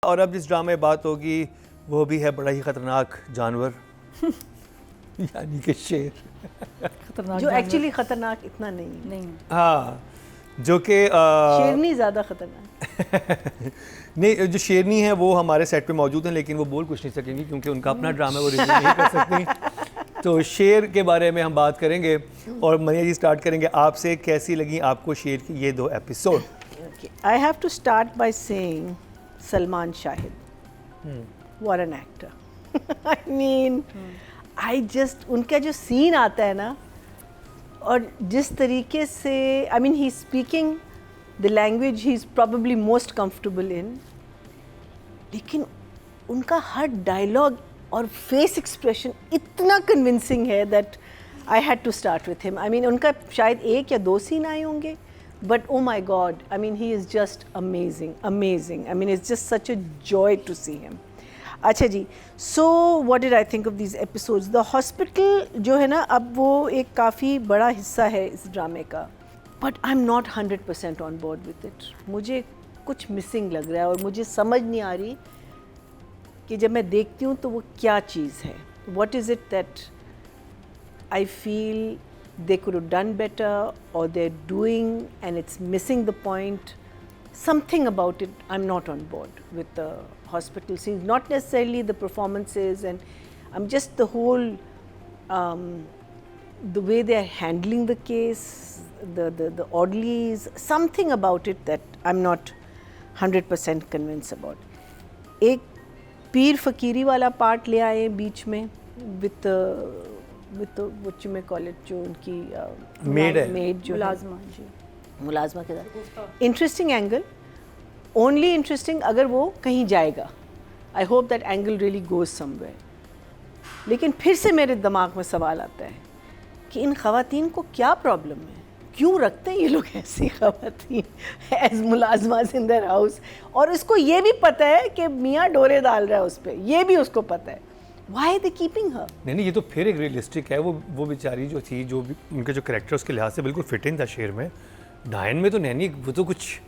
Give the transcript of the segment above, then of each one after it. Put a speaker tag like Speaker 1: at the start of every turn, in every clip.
Speaker 1: और अब जिस ड्रामे में बात होगी वो भी है बड़ा ही ख़तरनाक जानवर यानी कि शेर,
Speaker 2: जो एक्चुअली ख़तरनाक इतना नहीं।
Speaker 1: हाँ, जो कि
Speaker 2: शेरनी ज़्यादा ख़तरनाक
Speaker 1: नहीं, जो शेरनी है वो हमारे सेट पे मौजूद हैं लेकिन वो बोल कुछ नहीं सकेंगी क्योंकि उनका अपना ड्रामा वो रिव्यू नहीं कर सकती। तो शेर के बारे में हम बात करेंगे और मनिया जी स्टार्ट करेंगे आपसे। कैसी लगी आपको शेर की ये 2 episode?
Speaker 2: I have to start by saying Salman Shahid, what an actor. I mean I just, उनका जो सीन आता है ना और जिस तरीके से, I mean he speaking the language he is probably most comfortable in, लेकिन उनका हर डायलॉग और फेस एक्सप्रेशन इतना कन्विंसिंग है that I had to start with him. I mean उनका शायद 1 या 2 सीन आए होंगे, but oh my God, I mean he is just amazing amazing. I mean it's just such a joy to see him. अच्छा जी, so what did I think of these episodes? The hospital जो है ना, अब वो एक काफ़ी बड़ा हिस्सा है इस ड्रामे का, but I am not 100% on board with it. मुझे कुछ मिसिंग लग रहा है और मुझे समझ नहीं आ रही कि जब मैं देखती हूँ तो वो क्या चीज़ है। What is it that I feel they could have done better or they're doing and it's missing the point. Something about it, I'm not on board with the hospital scenes, not necessarily the performances, and I'm just the whole the way they're handling the case, the orderlies, something about it that I'm not 100% convinced about. एक पीर फकीरी वाला part ले आए बीच में with what you may call it, जो उनकी made जो मुलाजमा के साथ इंटरेस्टिंग एंगल, ओनली इंटरेस्टिंग अगर वो कहीं जाएगा। I hope that angle really goes somewhere. लेकिन फिर से मेरे दिमाग में सवाल आता है कि इन ख़वातीन को क्या प्रॉब्लम है, क्यों रखते हैं ये लोग ऐसी ख़वातीन एज मुलाजमास इन देयर हाउस? और इसको ये भी पता है कि मियाँ डोरे डाल रहा है उस पर, ये भी उसको पता है। Why are they keeping her?
Speaker 1: नहीं, ये तो फिर एक रियलिस्टिक है। वो बेचारी जो थी, जो भी उनका जो कैरेक्टर उसके लिहाज से बिल्कुल फिट इन था शेर में। डायन में तो नैनी वो तो कुछ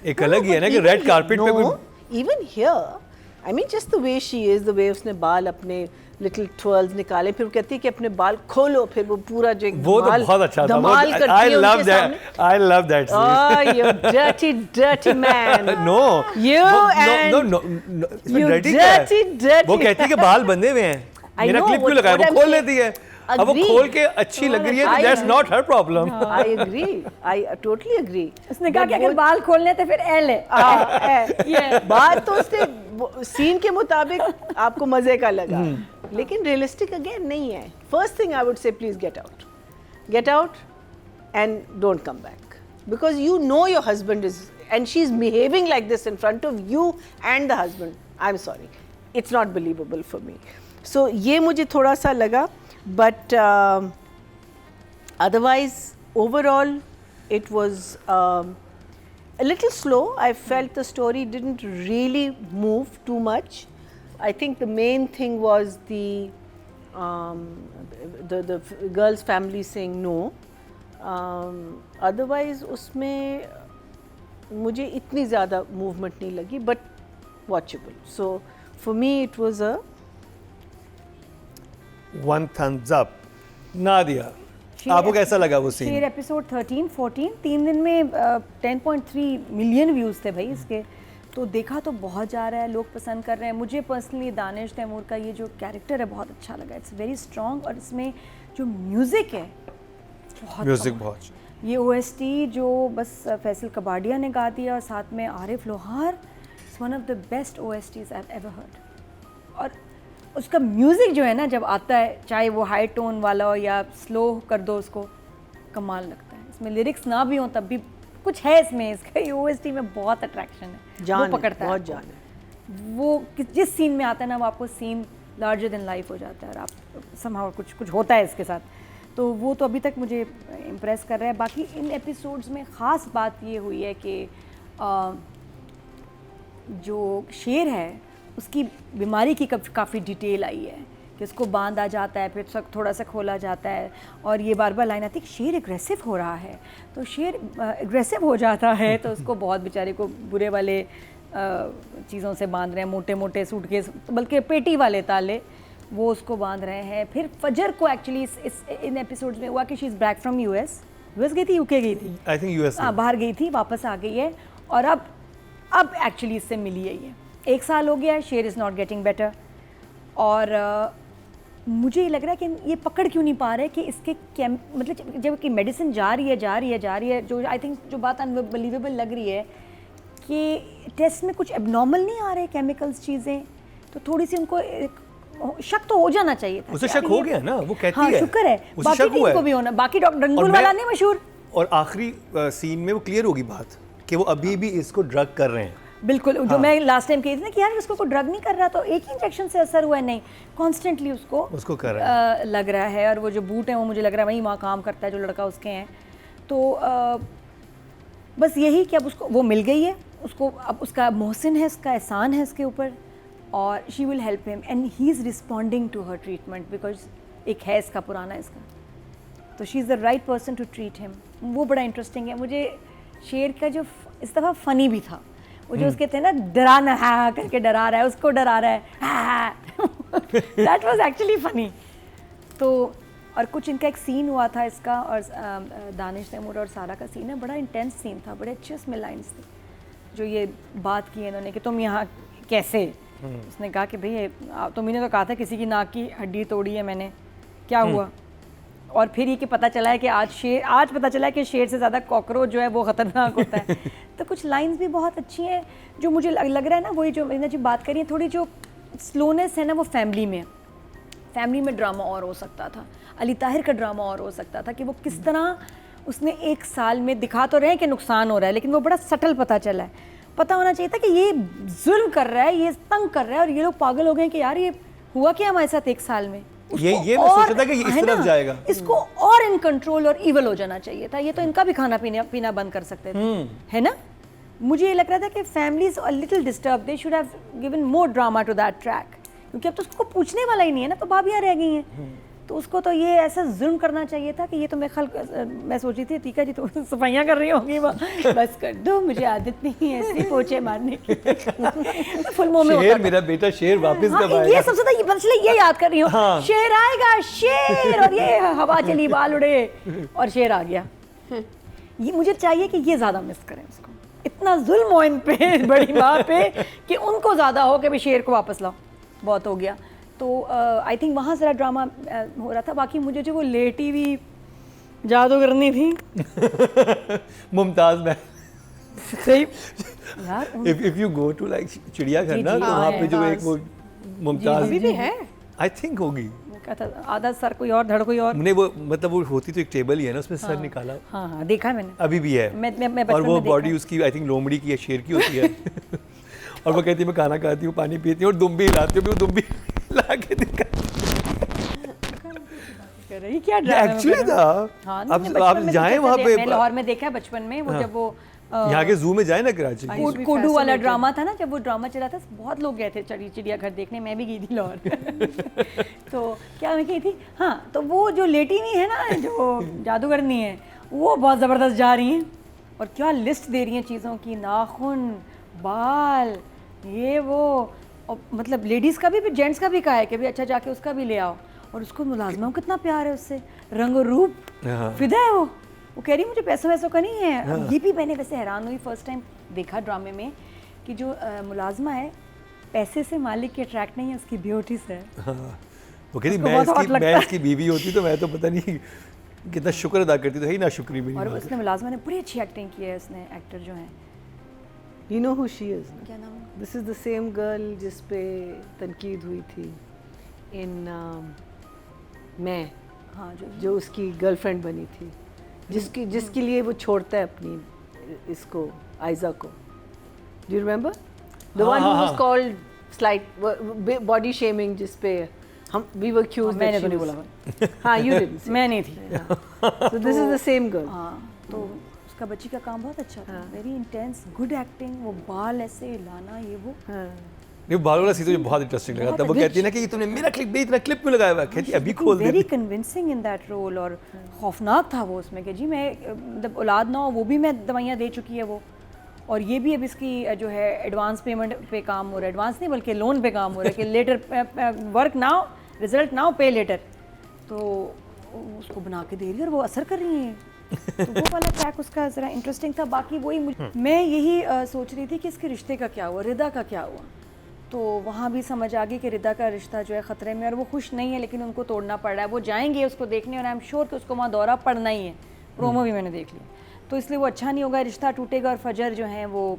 Speaker 1: एक अलग ही है ना कि रेड कारपेट पे कोई।
Speaker 2: Even here, I mean just the way she is, the way उसने बाल अपने little twirls निकाले, फिर वो कहती है कि अपने बाल खोलो, फिर वो पूरा जो एक
Speaker 1: वो तो बहुत अच्छा था। I love that. I love that scene.
Speaker 2: Oh, you dirty man.
Speaker 1: No.
Speaker 2: You and
Speaker 1: no.
Speaker 2: You dirty.
Speaker 1: वो कहती है कि बाल बंधे हुए हैं, मेरा क्लिप क्यों लगाया? वो खोल लेती है। अब वो खोल के अच्छी लग रही है तो that's not her problem.
Speaker 2: I agree. I totally agree.
Speaker 3: उसने कहा कि अगर बाल खोलने तो फिर एल है।
Speaker 2: बात तो उसने सीन के मुताबिक आपको मजे का लगा, लेकिन रियलिस्टिक अगेन नहीं है। First thing I would say please get out and don't come back, because you know your husband is and she is behaving like this in front of you and the husband. I am sorry, it's not believable for me. So ये मुझे थोड़ा सा लगा, but otherwise overall it was a little slow. I felt the story didn't really move too much. I think the main thing was the girl's family saying no. Otherwise उसमें मुझे इतनी ज़्यादा movement नहीं लगी, but watchable. So for me it was a
Speaker 1: 1 thumbs up. Nadia, आपको कैसा लगा वो सीन?
Speaker 3: शेर एपिसोड 13-14 3 दिन में 10.3 मिलियन व्यूज़ थे भाई इसके। तो देखा तो बहुत जा रहा है, लोग पसंद कर रहे हैं। मुझे पर्सनली दानिश तैमूर का ये जो कैरेक्टर है बहुत अच्छा लगा। इट्स वेरी स्ट्रॉन्ग और इसमें जो म्यूज़िक है बहुत ये OST जो बस फैसल कबाडिया ने गा दिया और साथ में आरिफ लोहार, it's one of the best OSTs I have ever heard. और उसका म्यूज़िक जो है ना जब आता है, चाहे वो हाई टोन वाला हो या स्लो कर दो उसको, कमाल लगता है। इसमें लिरिक्स ना भी हो तब भी कुछ है इसमें, इसका OST में बहुत अट्रैक्शन है,
Speaker 2: जान
Speaker 3: वो पकड़ता है,
Speaker 2: बहुत जान है।
Speaker 3: वो जिस सीन में आता है ना वो आपको सीन लार्जर देन लाइफ हो जाता है और आप समहाउ कुछ होता है इसके साथ। तो वो तो अभी तक मुझे इम्प्रेस कर रहा है। बाकी इन एपिसोड्स में ख़ास बात ये हुई है कि जो शेर है उसकी बीमारी की काफ़ी डिटेल आई है कि उसको बांधा जाता है, फिर थोड़ा सा खोला जाता है और ये बार बार लाइन आती है कि शेर एग्रेसिव हो रहा है। तो शेर एग्रेसिव हो जाता है तो उसको बहुत बेचारे को बुरे वाले चीज़ों से बांध रहे हैं, मोटे मोटे सूटकेस, बल्कि पेटी वाले ताले वो उसको बांध रहे हैं। फिर फजर को एक्चुअली इन एपिसोड्स में हुआ कि she is back from US गई थी, यूके गई थी,
Speaker 1: आई थिंक यूएस
Speaker 3: बाहर गई थी, वापस आ गई है और अब एक्चुअली इससे मिली है ये। 1 साल हो गया है, शेर इज़ नॉट गेटिंग बेटर। और मुझे ये लग रहा है कि ये पकड़ क्यों नहीं पा रहे कि इसके मतलब जब कि मेडिसिन जा रही है, जो आई थिंक जो बात अनबिलीवेबल लग रही है कि टेस्ट में कुछ एबनॉर्मल नहीं आ रहे केमिकल्स चीज़ें, तो थोड़ी सी उनको शक तो हो जाना चाहिए था।
Speaker 1: उसे शक हो गया ना, वो कहती
Speaker 3: हाँ,
Speaker 1: है
Speaker 3: शुक्र है,
Speaker 1: उसे
Speaker 3: बाकी
Speaker 1: शक हुआ
Speaker 3: टीम को
Speaker 1: है।
Speaker 3: भी होना, बाकी डॉक्टर रंगुल वाला नहीं मशहूर।
Speaker 1: और आखिरी सीन में वो क्लियर होगी बात कि वो अभी भी इसको ड्रग कर रहे हैं।
Speaker 3: बिल्कुल, जो मैं लास्ट टाइम कही थी ना कि यार इसको कोई ड्रग नहीं कर रहा, तो एक ही इंजेक्शन से असर हुआ है, नहीं, कॉन्स्टेंटली उसको
Speaker 1: कर रहा है।
Speaker 3: लग रहा है। और वो जो बूट है वो मुझे लग रहा है वही वहाँ काम करता है जो लड़का उसके हैं। तो बस यही कि अब उसको वो मिल गई है, उसको अब उसका मोहसिन है, उसका एहसान है उसके ऊपर, और she will help him and he is responding to her treatment because एक है इसका पुराना इसका, तो she is the right person to treat him. वो बड़ा इंटरेस्टिंग है। मुझे शेर का जो इस दफ़ा फ़नी भी था, वो जो उसके थे ना डराना, हाँ करके डरा रहा है, उसको डरा रहा है, दैट वाज एक्चुअली फ़नी। तो और कुछ इनका एक सीन हुआ था इसका और दानिश तैमूर और सारा का सीन है, बड़ा इंटेंस सीन था, बड़े अच्छे उसमें लाइन्स थे जो ये बात की इन्होंने कि तुम यहाँ कैसे, उसने कहा कि भाई तुमने तो कहा था किसी की नाक की हड्डी तोड़ी है मैंने, क्या हुआ? और फिर ये कि पता चला है कि आज पता चला है कि शेर से ज़्यादा कॉकरोच जो है वो ख़तरनाक होता है। तो कुछ लाइंस भी बहुत अच्छी हैं जो मुझे लग रहा है ना, वही जो मैंने जो बात करी है, थोड़ी जो स्लोनेस है ना वो फैमिली में ड्रामा और हो सकता था, अली ताहिर का ड्रामा और हो सकता था कि वो किस तरह उसने 1 साल में दिखा तो रहे हैं कि नुकसान हो रहा है, लेकिन वो बड़ा सटल पता चला है। पता होना चाहिए था कि ये जुल्म कर रहा है, ये तंग कर रहा है, और ये लोग पागल हो गए कि यार ये हुआ क्या हमारे साथ 1 साल में।
Speaker 1: ये मैं सोचा था कि इस तरफ जाएगा,
Speaker 3: इसको और इन कंट्रोल और इवल हो जाना चाहिए था। ये तो इनका भी खाना पीना बंद कर सकते थे, है ना? मुझे ये लग रहा था कि families a little disturb, they should have given more drama to that track, क्योंकि अब तो उसको पूछने वाला ही नहीं है ना, तो भाभियाँ रह गई हैं, तो उसको तो ये ऐसा जुल्म करना चाहिए था कि ये तो मैं सोची थी टीका जी तो सफाइयाँ कर रही होंगी वहाँ, बस कर दो, मुझे आदत नहीं है ऐसे पोछे मारने की। फुल मुंह में
Speaker 1: शेर, मेरा बेटा शेर वापस कब आएगा?
Speaker 3: ये सबसे ज्यादा ये याद कर रही हूँ, हाँ। शेर आएगा शेर, और ये हवा चली बाल उड़े और शेर आ गया। ये मुझे चाहिए कि ये ज्यादा मिस करें उसको, इतना जुल्म हो इन पे, बड़ी माँ पे, कि उनको ज्यादा हो कि भाई शेर को वापस लाओ, बहुत हो गया। तो आई थिंक वहाँ ज़रा ड्रामा हो रहा था। बाकी मुझे जो वो लेटी हुई जादू करनी थी
Speaker 1: मुमताज़ में
Speaker 3: सही यार,
Speaker 1: if you go to like चिड़ियाघर ना, तो वहाँ पे जो एक वो मुमताज़
Speaker 2: भी है,
Speaker 1: आई थिंक होगी,
Speaker 3: क्या था, आधा सर कोई और धड़ कोई और,
Speaker 1: हमने वो मतलब वो होती तो एक टेबल ही है ना, उसमें सर निकाला,
Speaker 3: हाँ देखा है मैंने,
Speaker 1: अभी भी है।
Speaker 3: मैं
Speaker 1: और वो बॉडी उसकी आई थिंक लोमड़ी की या शेर की होती है और वो कहती है मैं खाना खाती हूँ, पानी पीती हूँ और दुम्बी हिलाती हूँ, वो दुम्बी ला के दिखा
Speaker 3: क्या
Speaker 1: एक्चुअली था। आप जाएं वहाँ पे,
Speaker 3: मैं लाहौर में देखा है बचपन में, वो जब वो
Speaker 1: यहाँ के जू में जाए ना कराची,
Speaker 3: कोडू वाला ड्रामा था ना, जब वो ड्रामा चला था बहुत लोग गए थे चिड़ियाघर देखने, मैं भी गई थी लाहौर। तो क्या मैं गई थी, हाँ, तो वो जो लेटी हुई है ना, जो जादूगरनी है, वो बहुत ज़बरदस्त जा रही हैं और क्या लिस्ट दे रही हैं चीज़ों की, नाखून, बाल, ये वो, और मतलब लेडीज़ का भी जेंट्स का भी कहा है कि भाई अच्छा जाके उसका भी ले आओ, और उसको मुलाजमा कितना प्यार है उससे, रंग और रूप फिदा है वो कह रही मुझे पैसों वैसों का नहीं है। ये भी मैंने वैसे हैरान हुई फर्स्ट टाइम देखा ड्रामे में कि जो मुलाजमा है पैसे से मालिक की अट्रैक्ट नहीं है, उसकी ब्यूटी से।
Speaker 1: वो कह रही मैं इसकी बीवी होती तो मैं तो पता नहीं कितना शुक्र अदा करती, तो है ही ना शुक्री मेरी।
Speaker 3: और उसने मुलाजमा ने बड़ी अच्छी एक्टिंग की है, उसने एक्टर जो है,
Speaker 2: You know who she is?
Speaker 3: क्या नाम है?
Speaker 2: This is the same girl जिस पे तनकीद हुई थी in मैं,
Speaker 3: हाँ
Speaker 2: जो उसकी गर्लफ्रेंड बनी थी, जिसके लिए वो छोड़ता है अपनी इसको आयजा को। Do you remember? The one who was called slight body shaming, जिस पे हम we were accused that she was. हाँ, you didn't.
Speaker 3: मैं नहीं थी।
Speaker 2: So this is the same girl.
Speaker 3: हाँ, तो उसका बच्ची का काम बहुत अच्छा था, वेरी इंटेंस, गुड एक्टिंग, वो बाल ऐसे लाना, ये वो।
Speaker 1: ये बाल वाला सीन तो बहुत इंटरेस्टिंग लगा था। वो कहती है ना कि ये तुमने मेरा क्लिप इतना क्लिप क्यों लगाया हुआ, कहती अभी खोल दे।
Speaker 3: Very convincing in that role, और खौफनाक था वो उसमें कि जी मैं मतलब औलाद ना हो वो भी मैं दवाइयाँ दे चुकी है वो, और ये भी अब इसकी जो है एडवांस पेमेंट पे काम हो रहा है, एडवांस नहीं बल्कि लोन पे काम हो रहा है कि letter work now result now pay letter, तो उसको बना के दे रही है और वो असर कर रही है। तो वो वाला ट्रैक उसका ज़रा इंटरेस्टिंग था। बाकी वही मैं यही सोच रही थी कि इसके रिश्ते का क्या हुआ, रिदा का क्या हुआ। तो वहाँ भी समझ आ गई कि रिदा का रिश्ता जो है ख़तरे में और वो खुश नहीं है, लेकिन उनको तोड़ना पड़ रहा है। वो जाएंगे उसको देखने और आई एम श्योर कि उसको वहाँ दौरा पड़ना ही है, प्रोमो भी मैंने देख लिया। तो इसलिए वो अच्छा नहीं होगा, रिश्ता टूटेगा और फजर जो हैं वो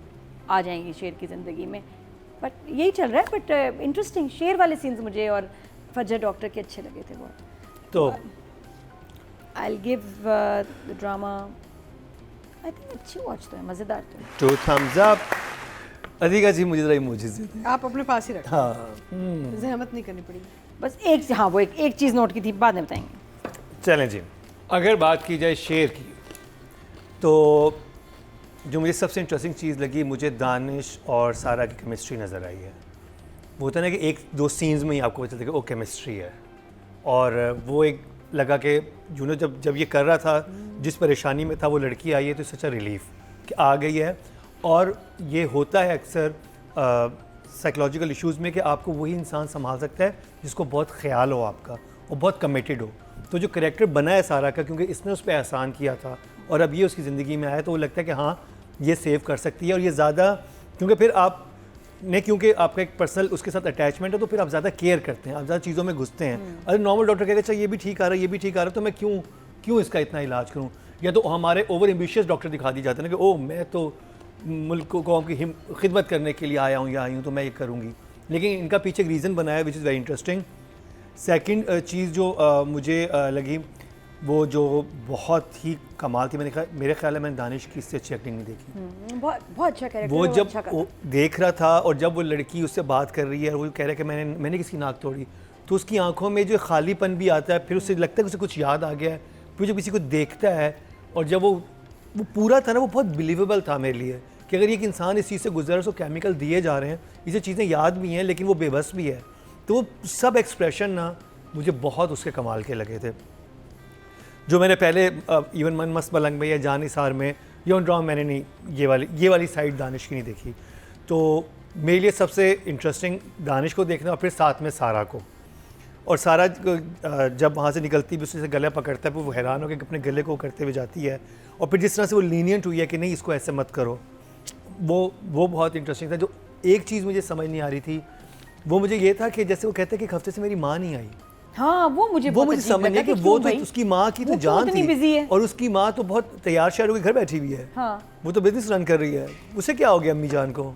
Speaker 3: आ जाएंगी शेर की ज़िंदगी में। बट यही चल रहा है। बट इंटरेस्टिंग शेर वाले सीन्स मुझे और फजर डॉक्टर के अच्छे लगे थे बहुत।
Speaker 1: तो
Speaker 3: I'll give the drama, I think अच्छी वॉच तो है, मज़ेदार तो है।
Speaker 1: 2 thumbs up। अधिका जी मुझे ज़रा इमोजीज दे दें।
Speaker 2: आप अपने पास ही रखें,
Speaker 1: हाँ
Speaker 2: जहमत नहीं करनी पड़ेगी।
Speaker 3: बस एक, हाँ वो एक चीज़ नोट की थी, बाद में बताएंगे।
Speaker 1: चलें जी, अगर बात की जाए शेर की, तो जो मुझे सबसे इंटरेस्टिंग चीज़ लगी, मुझे दानिश और सारा की केमिस्ट्री नज़र आई है। वो होता है ना कि एक दो सीन्स में ही आपको पता चलता है कि वो केमिस्ट्री है। और वो एक लगा कि जूनो जब ये कर रहा था, जिस परेशानी में था, वो लड़की आई है तो सच्चा रिलीफ कि आ गई है। और ये होता है अक्सर साइकोलॉजिकल इश्यूज़ में कि आपको वही इंसान संभाल सकता है जिसको बहुत ख्याल हो आपका और बहुत कमिटेड हो। तो जो करैक्टर बना है सारा का, क्योंकि इसने उस पर एहसान किया था और अब ये उसकी ज़िंदगी में आया, तो वो लगता है कि हाँ ये सेव कर सकती है। और ये ज़्यादा, क्योंकि फिर आप ने, क्योंकि आपका एक पर्सनल उसके साथ अटैचमेंट है, तो फिर आप ज़्यादा केयर करते हैं, आप ज़्यादा चीज़ों में घुसते हैं। अरे नॉर्मल डॉक्टर कहते हैं अच्छा ये भी ठीक आ रहा है, ये भी ठीक आ रहा है, तो मैं क्यों इसका इतना इलाज करूँ। या तो हमारे ओवर एम्बिशियस डॉक्टर दिखा दी जाते हैं ना कि ओह मैं तो मुल्क को कौम की खिदमत करने के लिए आया हूँ या आई हूँ, तो मैं ये करूँगी। लेकिन इनका पीछे एक रीज़न बनाया which is very interesting. Second चीज़ जो मुझे लगी, वो जो बहुत ही कमाल थी, मेरे ख्याल है मैंने दानिश की इससे अच्छी एक्टिंग नहीं देखी।
Speaker 3: बहुत अच्छा कैरेक्टर।
Speaker 1: वो जब वो देख रहा था और जब वो लड़की उससे बात कर रही है और वो कह रहा है कि मैंने किसकी नाक तोड़ी, तो उसकी आंखों में जो खालीपन भी आता है, फिर उससे लगता है कि उसे कुछ याद आ गया है। फिर जब किसी को देखता है और जब वो पूरा था ना, वो बहुत बिलीवेबल था मेरे लिए कि अगर एक इंसान इस चीज़ से गुजर, उसको केमिकल दिए जा रहे हैं, इसे चीज़ें याद भी हैं लेकिन वो बेबस भी है। तो वो सब एक्सप्रेशन ना मुझे बहुत उसके कमाल के लगे थे, जो मैंने पहले इवन मन मस्त पलंग में या जान निसार में या उन ड्रामा मैंने नहीं, ये वाली साइड दानिश की नहीं देखी। तो मेरे लिए सबसे इंटरेस्टिंग दानिश को देखना और फिर साथ में सारा को। और सारा जब वहाँ से निकलती भी उससे गला पकड़ता है, फिर वो हैरान हो के अपने गले को करते हुए जाती है, और फिर जिस तरह से वो लीनियंट हुई है कि नहीं इसको ऐसे मत करो, वो बहुत इंटरेस्टिंग था। जो एक चीज़ मुझे समझ नहीं आ रही थी वो मुझे ये था कि जैसे वो कहते हैं कि एक हफ्ते से मेरी माँ नहीं आई।
Speaker 3: हाँ वो मुझे
Speaker 1: समझ नहीं कि वो तो उसकी माँ की तो जान थी और उसकी माँ तो बहुत तैयार शायर होकर घर बैठी हुई है।
Speaker 3: हाँ।
Speaker 1: वो तो बिजनेस रन कर रही है, उसे क्या हो गया अम्मी जान को?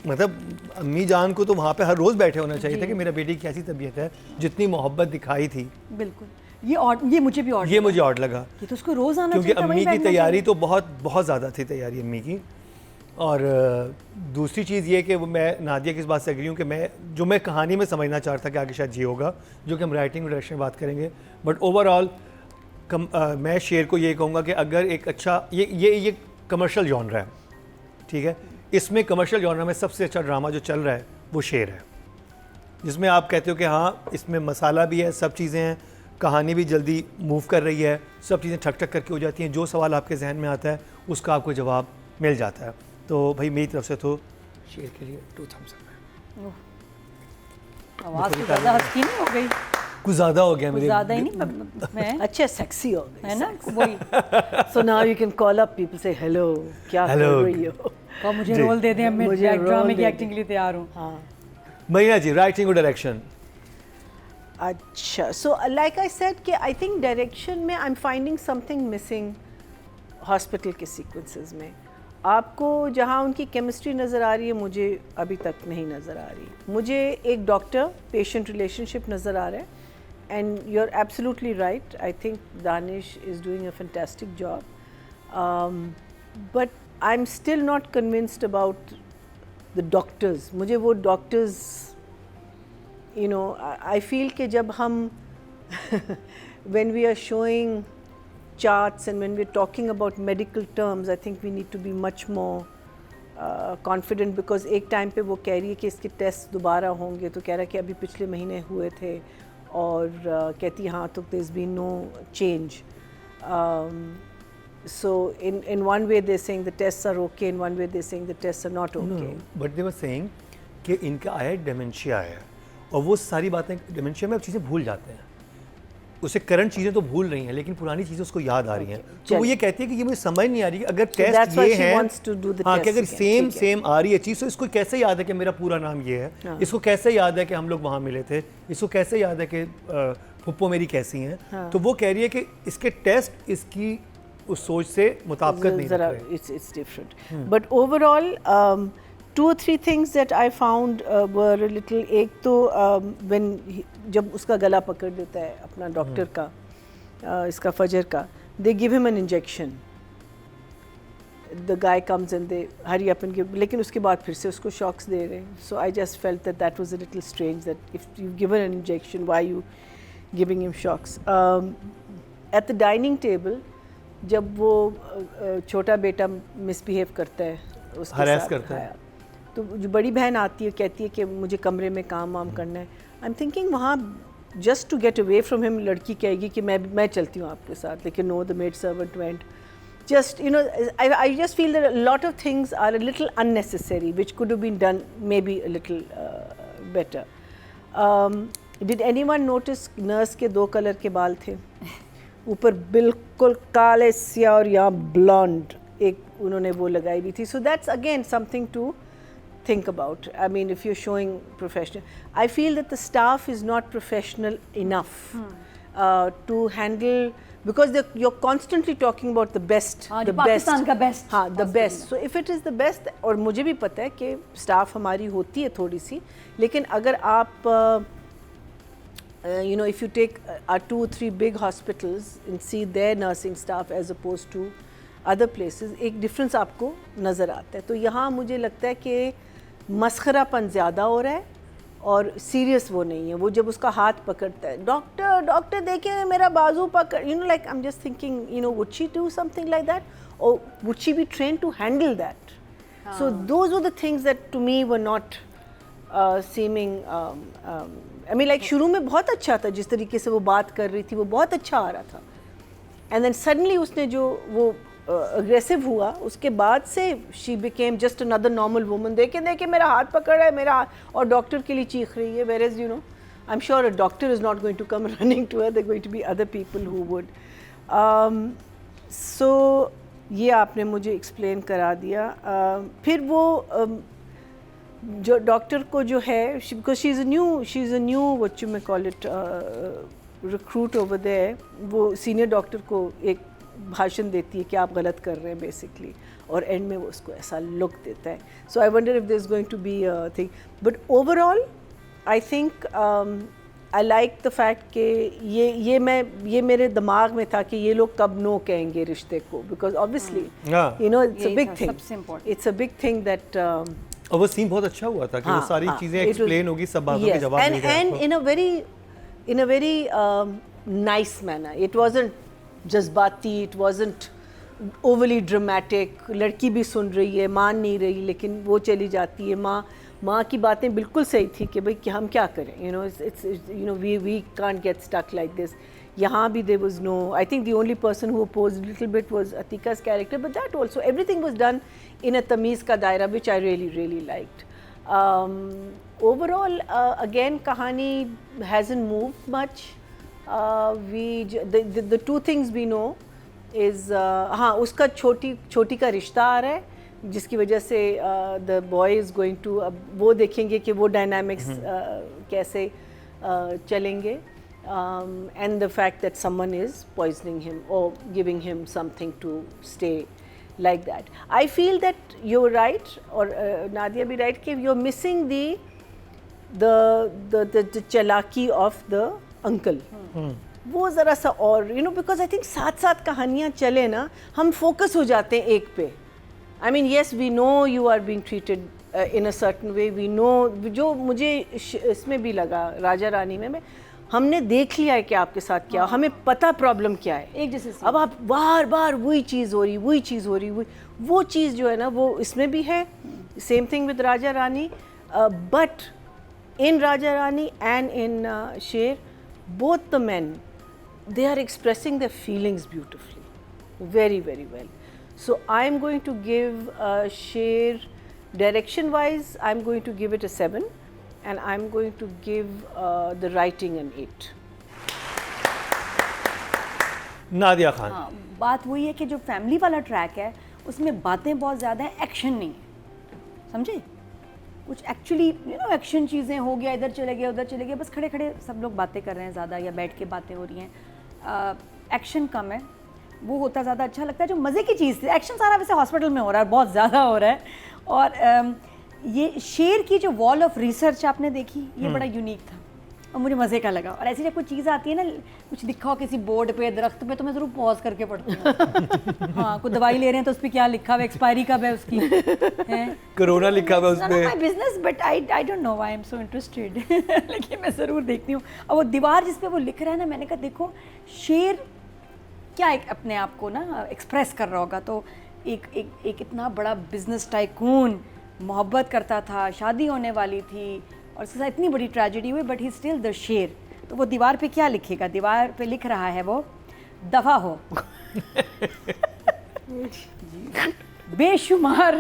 Speaker 1: मतलब अम्मी जान को तो वहाँ पे हर रोज़ बैठे होना चाहिए था कि मेरा बेटी की कैसी तबीयत है, जितनी मोहब्बत दिखाई थी।
Speaker 3: बिल्कुल ये मुझे भी ऑड
Speaker 1: लगा
Speaker 3: कि तो उसको रोज़ आना
Speaker 1: क्योंकि अम्मी की तैयारी तो बहुत ज़्यादा थी तैयारी अम्मी की। और दूसरी चीज़ ये कि वो मैं नादिया की इस बात से एग्री हूँ कि मैं कहानी में समझना चाहता कि आगे शायद ये होगा, जो कि हम राइटिंग डायरेक्शन में बात करेंगे। बट ओवरऑल मैं शेर को ये कहूँगा कि अगर एक अच्छा ये कमर्शियल जॉनरा है, ठीक है, इसमें कमर्शियल जॉनरा में सबसे अच्छा ड्रामा जो चल रहा है वो शेर है, जिसमें आप कहते हो कि हाँ इसमें मसाला भी है, सब चीज़ें हैं, कहानी भी जल्दी मूव कर रही है, सब चीज़ें ठक ठक करके हो जाती हैं, जो सवाल आपके जहन में आता है उसका आपको जवाब मिल जाता है। तो भाई मेरी तरफ से तो शेर के लिए 2 thumbs up है।
Speaker 3: आवाज़ तो ज़्यादा हस्की नहीं हो गई?
Speaker 1: कुछ ज़्यादा हो गया मेरे,
Speaker 3: ज़्यादा ही नहीं मैं
Speaker 2: अच्छा सेक्सी हो गई
Speaker 3: है ना वही।
Speaker 2: So now you can call up people से हेलो क्या कर रही हो,
Speaker 3: और मुझे रोल दे दें, मैं ड्रामे की एक्टिंग के लिए तैयार हूँ।
Speaker 2: हाँ
Speaker 1: महीना जी राइटिंग और डायरेक्शन।
Speaker 2: अच्छा सो लाइक आई सेड कि आई थिंक डायरेक्शन में I am finding something missing hospital के सीक्वेंसेस में। आपको जहाँ उनकी केमिस्ट्री नज़र आ रही है मुझे अभी तक नहीं नज़र आ रही। मुझे एक डॉक्टर पेशेंट रिलेशनशिप नज़र आ रहा है and you are absolutely right, I think Danish is doing a fantastic job, but I am still not convinced about the doctors. मुझे वो doctors you know I feel कि जब हम when we are showing charts and when we're talking about medical terms, I think we need to be much more confident, because एक time पे वो कह रही है कि इसके टेस्ट दोबारा होंगे, तो कह रहा है कि अभी पिछले महीने हुए थे, और कहती हाँ तो there's been no change. So in one way they're saying the tests are okay, in one way they're saying the tests are not okay.
Speaker 1: But they were saying कि इनका आया डिमेंशिया है और वो सारी बातें डिमेंशिया में अब चीज़ें भूल जाते हैं, उसे करंट चीज़ें तो भूल रही हैं लेकिन पुरानी चीज़ें उसको याद आ रही हैं। तो वो ये कहती है कि ये मुझे समझ नहीं आ रही कि अगर
Speaker 2: that's
Speaker 1: टेस्ट
Speaker 2: why
Speaker 1: ये
Speaker 2: she
Speaker 1: है,
Speaker 2: wants to do the
Speaker 1: हाँ, कि
Speaker 2: test
Speaker 1: अगर
Speaker 2: again, ठीक है।
Speaker 1: सेम आ रही है चीज़ तो इसको कैसे याद है कि मेरा पूरा नाम ये है, इसको कैसे याद है कि हम लोग वहाँ मिले थे, इसको कैसे याद है कि फुप्पो मेरी कैसी हैं। तो वो कह रही है कि इसके टेस्ट इसकी उस सोच से मुताबिकत नहीं रख रहे।
Speaker 2: It's different. But overall, 2 or 3 things that I found were a little. एक तो when जब उसका गला पकड़ देता है अपना डॉक्टर का, इसका फजर का, they give him an injection. The guy comes and they hurry up and give. लेकिन उसके बाद फिर से उसको shocks दे रहे हैं. So I just felt that was a little strange. That if you've given an injection, why are you giving him shocks? At the dining table, जब वो छोटा बेटा मिसबिहेव करता है उसके
Speaker 1: Harass
Speaker 2: साथ,
Speaker 1: करता है।
Speaker 2: तो जो बड़ी बहन आती है कहती है कि मुझे कमरे में काम वाम करना है। आई एम थिंकिंग वहाँ just to get away from him लड़की कहेगी कि मैं चलती हूँ आपके साथ, लेकिन no the maid servant went. Just, you know, I just feel that a lot of things are a little unnecessary, which could have been done maybe a little better. Did anyone notice nurse के 2 colour के बाल थे? ऊपर बिल्कुल काले स्या और यहाँ ब्लॉन्ड एक उन्होंने वो लगाई हुई थी. So that's again something to think about. I mean, if you're showing professional, I feel that the staff is not professional enough to handle, because you're constantly talking about the best, the best.
Speaker 3: Pakistan का best.
Speaker 2: हाँ, the best. So if it is the best, और मुझे भी पता है कि staff हमारी होती है थोड़ी सी, लेकिन अगर आप you know, if you take our 2 or 3 big hospitals and see their nursing staff as opposed to other places, एक difference आपको नज़र आता है. तो यहाँ मुझे लगता है कि मस्खरापन ज़्यादा हो रहा है और सीरियस वो नहीं है. वो जब उसका हाथ पकड़ता है, डॉक्टर देखिए मेरा बाजू पकड़, you know, like I'm just thinking, you know, would she do something like that, or would she be trained to handle that? So those were the things that to me were not seeming I mean, like शुरू में बहुत अच्छा था, जिस तरीके से वो बात कर रही थी वो बहुत अच्छा आ रहा था, and then suddenly उसने जो वो अग्रेसिव हुआ, उसके बाद से she became just another normal woman. देखे मेरा हाथ पकड़ रहा है, मेरा हाथ, और डॉक्टर के लिए चीख रही है. Whereas, you know, I'm sure a doctor is not going to come running to her. There are going to be other people who would. So ये आपने मुझे explain करा दिया. फिर वो जो डॉक्टर को जो है, because she's a new what you may call it recruit over there, वो सीनियर डॉक्टर को एक भाषण देती है कि आप गलत कर रहे हैं बेसिकली, और एंड में वो उसको ऐसा लुक देता है. So I wonder if there is going to be a thing, but overall I think I like the fact कि ये मेरे दिमाग में था कि ये लोग कब नो कहेंगे रिश्ते को, because obviously you know it's a big thing, it's a big thing that.
Speaker 1: और वो सीन बहुत अच्छा हुआ था कि वो सारी चीजें एक्सप्लेन होगी, सब बातों के जवाब मिल गए
Speaker 2: and in a very nice manner. It wasn't जज्बाती, it wasn't overly dramatic. लड़की भी सुन रही है, मान नहीं रही, लेकिन वो चली जाती है. माँ की बातें बिल्कुल सही थी कि भाई कि हम क्या करें, you know, it's you know, we can't get stuck like this. यहाँ भी there was no, I think the only person who opposed a little bit was Atika's character, but that also, everything was done in a तमीज़ का दायरा, which I really liked. Overall, again, कहानी hasn't moved much. The 2 things we know is हाँ, उसका छोटी का रिश्ता आ रहा है, जिसकी वजह से the boy is going to, अब वो देखेंगे कि वो dynamics कैसे चलेंगे. And the fact that someone is poisoning him or giving him something to stay like that. I feel that you're right, or Nadia be right, कि you're missing the chalaki of the uncle. वो ज़रा सा और, you know, because I think साथ कहानियाँ चले ना, हम focus हो जाते हैं एक पे. I mean, yes, we know you are being treated in a certain way. We know, जो मुझे इसमें भी लगा राजा रानी में हमने देख लिया है कि आपके साथ क्या, हमें पता प्रॉब्लम क्या है. एक जैसे अब आप बार वही चीज़ हो रही, वो चीज़ जो है ना, वो इसमें भी है. Same thing with Raja Rani, but in Raja Rani and in शेर, both the men, they are expressing their feelings beautifully. Very, very well. So I'm going to give Sher, direction wise, I'm going to give it a 7, and I'm going to give the writing an 8.
Speaker 1: Nadia Khan.
Speaker 3: हाँ, बात वही है कि जो family वाला track है उसमें बातें बहुत ज़्यादा हैं, एक्शन नहीं है, समझे? कुछ एक्चुअली एक्शन चीज़ें हो गया, इधर चले गए उधर चले गए, बस खड़े खड़े सब लोग बातें कर रहे हैं ज़्यादा, या बैठ के बातें हो रही हैं, एक्शन कम है, वो होता ज़्यादा अच्छा लगता है। जो मज़े की चीज़ थी, एक्शन सारा वैसे हॉस्पिटल में हो रहा है, बहुत ज़्यादा हो रहा है। और ये शेर की जो वॉल ऑफ रिसर्च आपने देखी, ये बड़ा यूनिक था और मुझे मज़े का लगा। और ऐसी जब कोई चीज़ आती है ना, कुछ लिखा हो किसी बोर्ड पे, दरख्त पे, तो मैं ज़रूर पॉज करके पढ़ती हूँ। हाँ, कोई दवाई ले रहे हैं तो उस पर क्या लिखा हुआ, एक्सपायरी कब है उसकी, है
Speaker 1: कोरोना लिखा हुआ उस पे।
Speaker 3: My business, but I don't know why I am so interested. लेकिन मैं ज़रूर देखती हूँ। और वो दीवार जिस पे वो लिख रहा है ना, मैंने कहा देखो शेर क्या एक अपने आप को ना एक्सप्रेस कर रहा होगा। तो एक इतना बड़ा बिजनेस टाइकून मोहब्बत करता था, शादी होने वाली थी और उसके साथ इतनी बड़ी ट्रेजेडी हुई, बट ही स्टिल द शेर। तो वो दीवार पे क्या लिखेगा? दीवार पे लिख रहा है वो, दफा हो। बेशुमार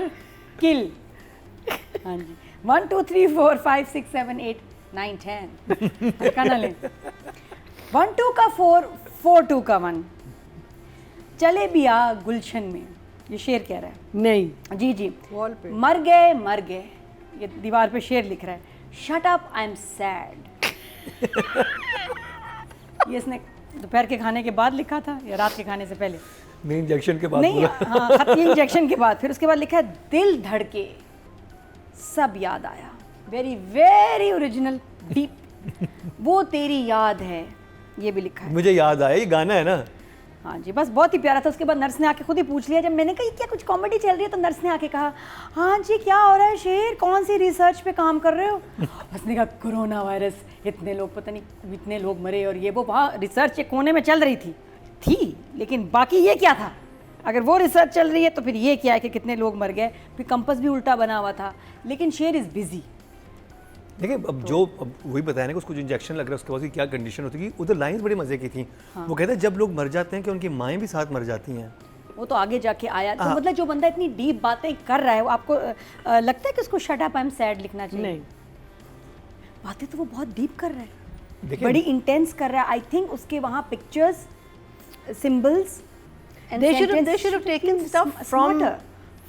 Speaker 3: किल। हाँ जी, 1 2 3 4 5 6 7 8 9 10 हल्का ना लें। 1 2 का 4 4 2 का 1। चले बिया गुलशन में, ये शेर कह रहा है।
Speaker 2: नहीं,
Speaker 3: जी जी,
Speaker 2: वॉल पे
Speaker 3: मर गए, ये दीवार पे शेर लिख रहा है। Shut up I am sad. ये इसने दोपहर के खाने के बाद लिखा था या रात के खाने से पहले?
Speaker 1: नहीं, इंजेक्शन के बाद
Speaker 3: नहीं,
Speaker 1: बोला।
Speaker 3: हाँ, खत ये इंजेक्शन के बाद। फिर उसके बाद लिखा है दिल धड़के सब याद आया। Very very original, deep. वो तेरी याद है, ये भी लिखा है।
Speaker 1: मुझे याद आया, ये गाना है ना।
Speaker 3: हाँ जी, बस बहुत ही प्यारा था। उसके बाद नर्स ने आके खुद ही पूछ लिया, जब मैंने कहा क्या कुछ कॉमेडी चल रही है, तो नर्स ने आके कहा हाँ जी क्या हो रहा है शेर, कौन सी रिसर्च पे काम कर रहे हो? उसने कहा कोरोना वायरस, इतने लोग पता नहीं इतने लोग मरे और ये वो। वहाँ रिसर्च एक कोने में चल रही थी, लेकिन बाकी ये क्या था? अगर वो रिसर्च चल रही है तो फिर ये क्या है कि कितने लोग मर गए, फिर कंपस भी उल्टा बना हुआ था। लेकिन शेर इज़ बिजी।
Speaker 1: देखिए, अब जो अब वही बताया ना कि उसको जो इंजेक्शन लग रहा है उसके बाद उसकी क्या कंडीशन होती है। उधर लाइंस बड़ी मज़े की थी। हाँ। वो कहते हैं जब लोग मर जाते हैं कि उनकी माएँ भी साथ मर जाती हैं।
Speaker 3: वो तो आगे जाके आया। तो मतलब जो बंदा इतनी डीप बातें कर रहा है, वो आपको लगता है कि उसको shut up I am sad लिखना चाहिए?
Speaker 2: नहीं,
Speaker 3: बातें तो वो बहुत डीप कर रहा है,
Speaker 1: देखिए,
Speaker 3: बड़ी इंटेंस कर रहा है। आई थिंक उसके वहाँ pictures, symbols,
Speaker 2: they should have taken stuff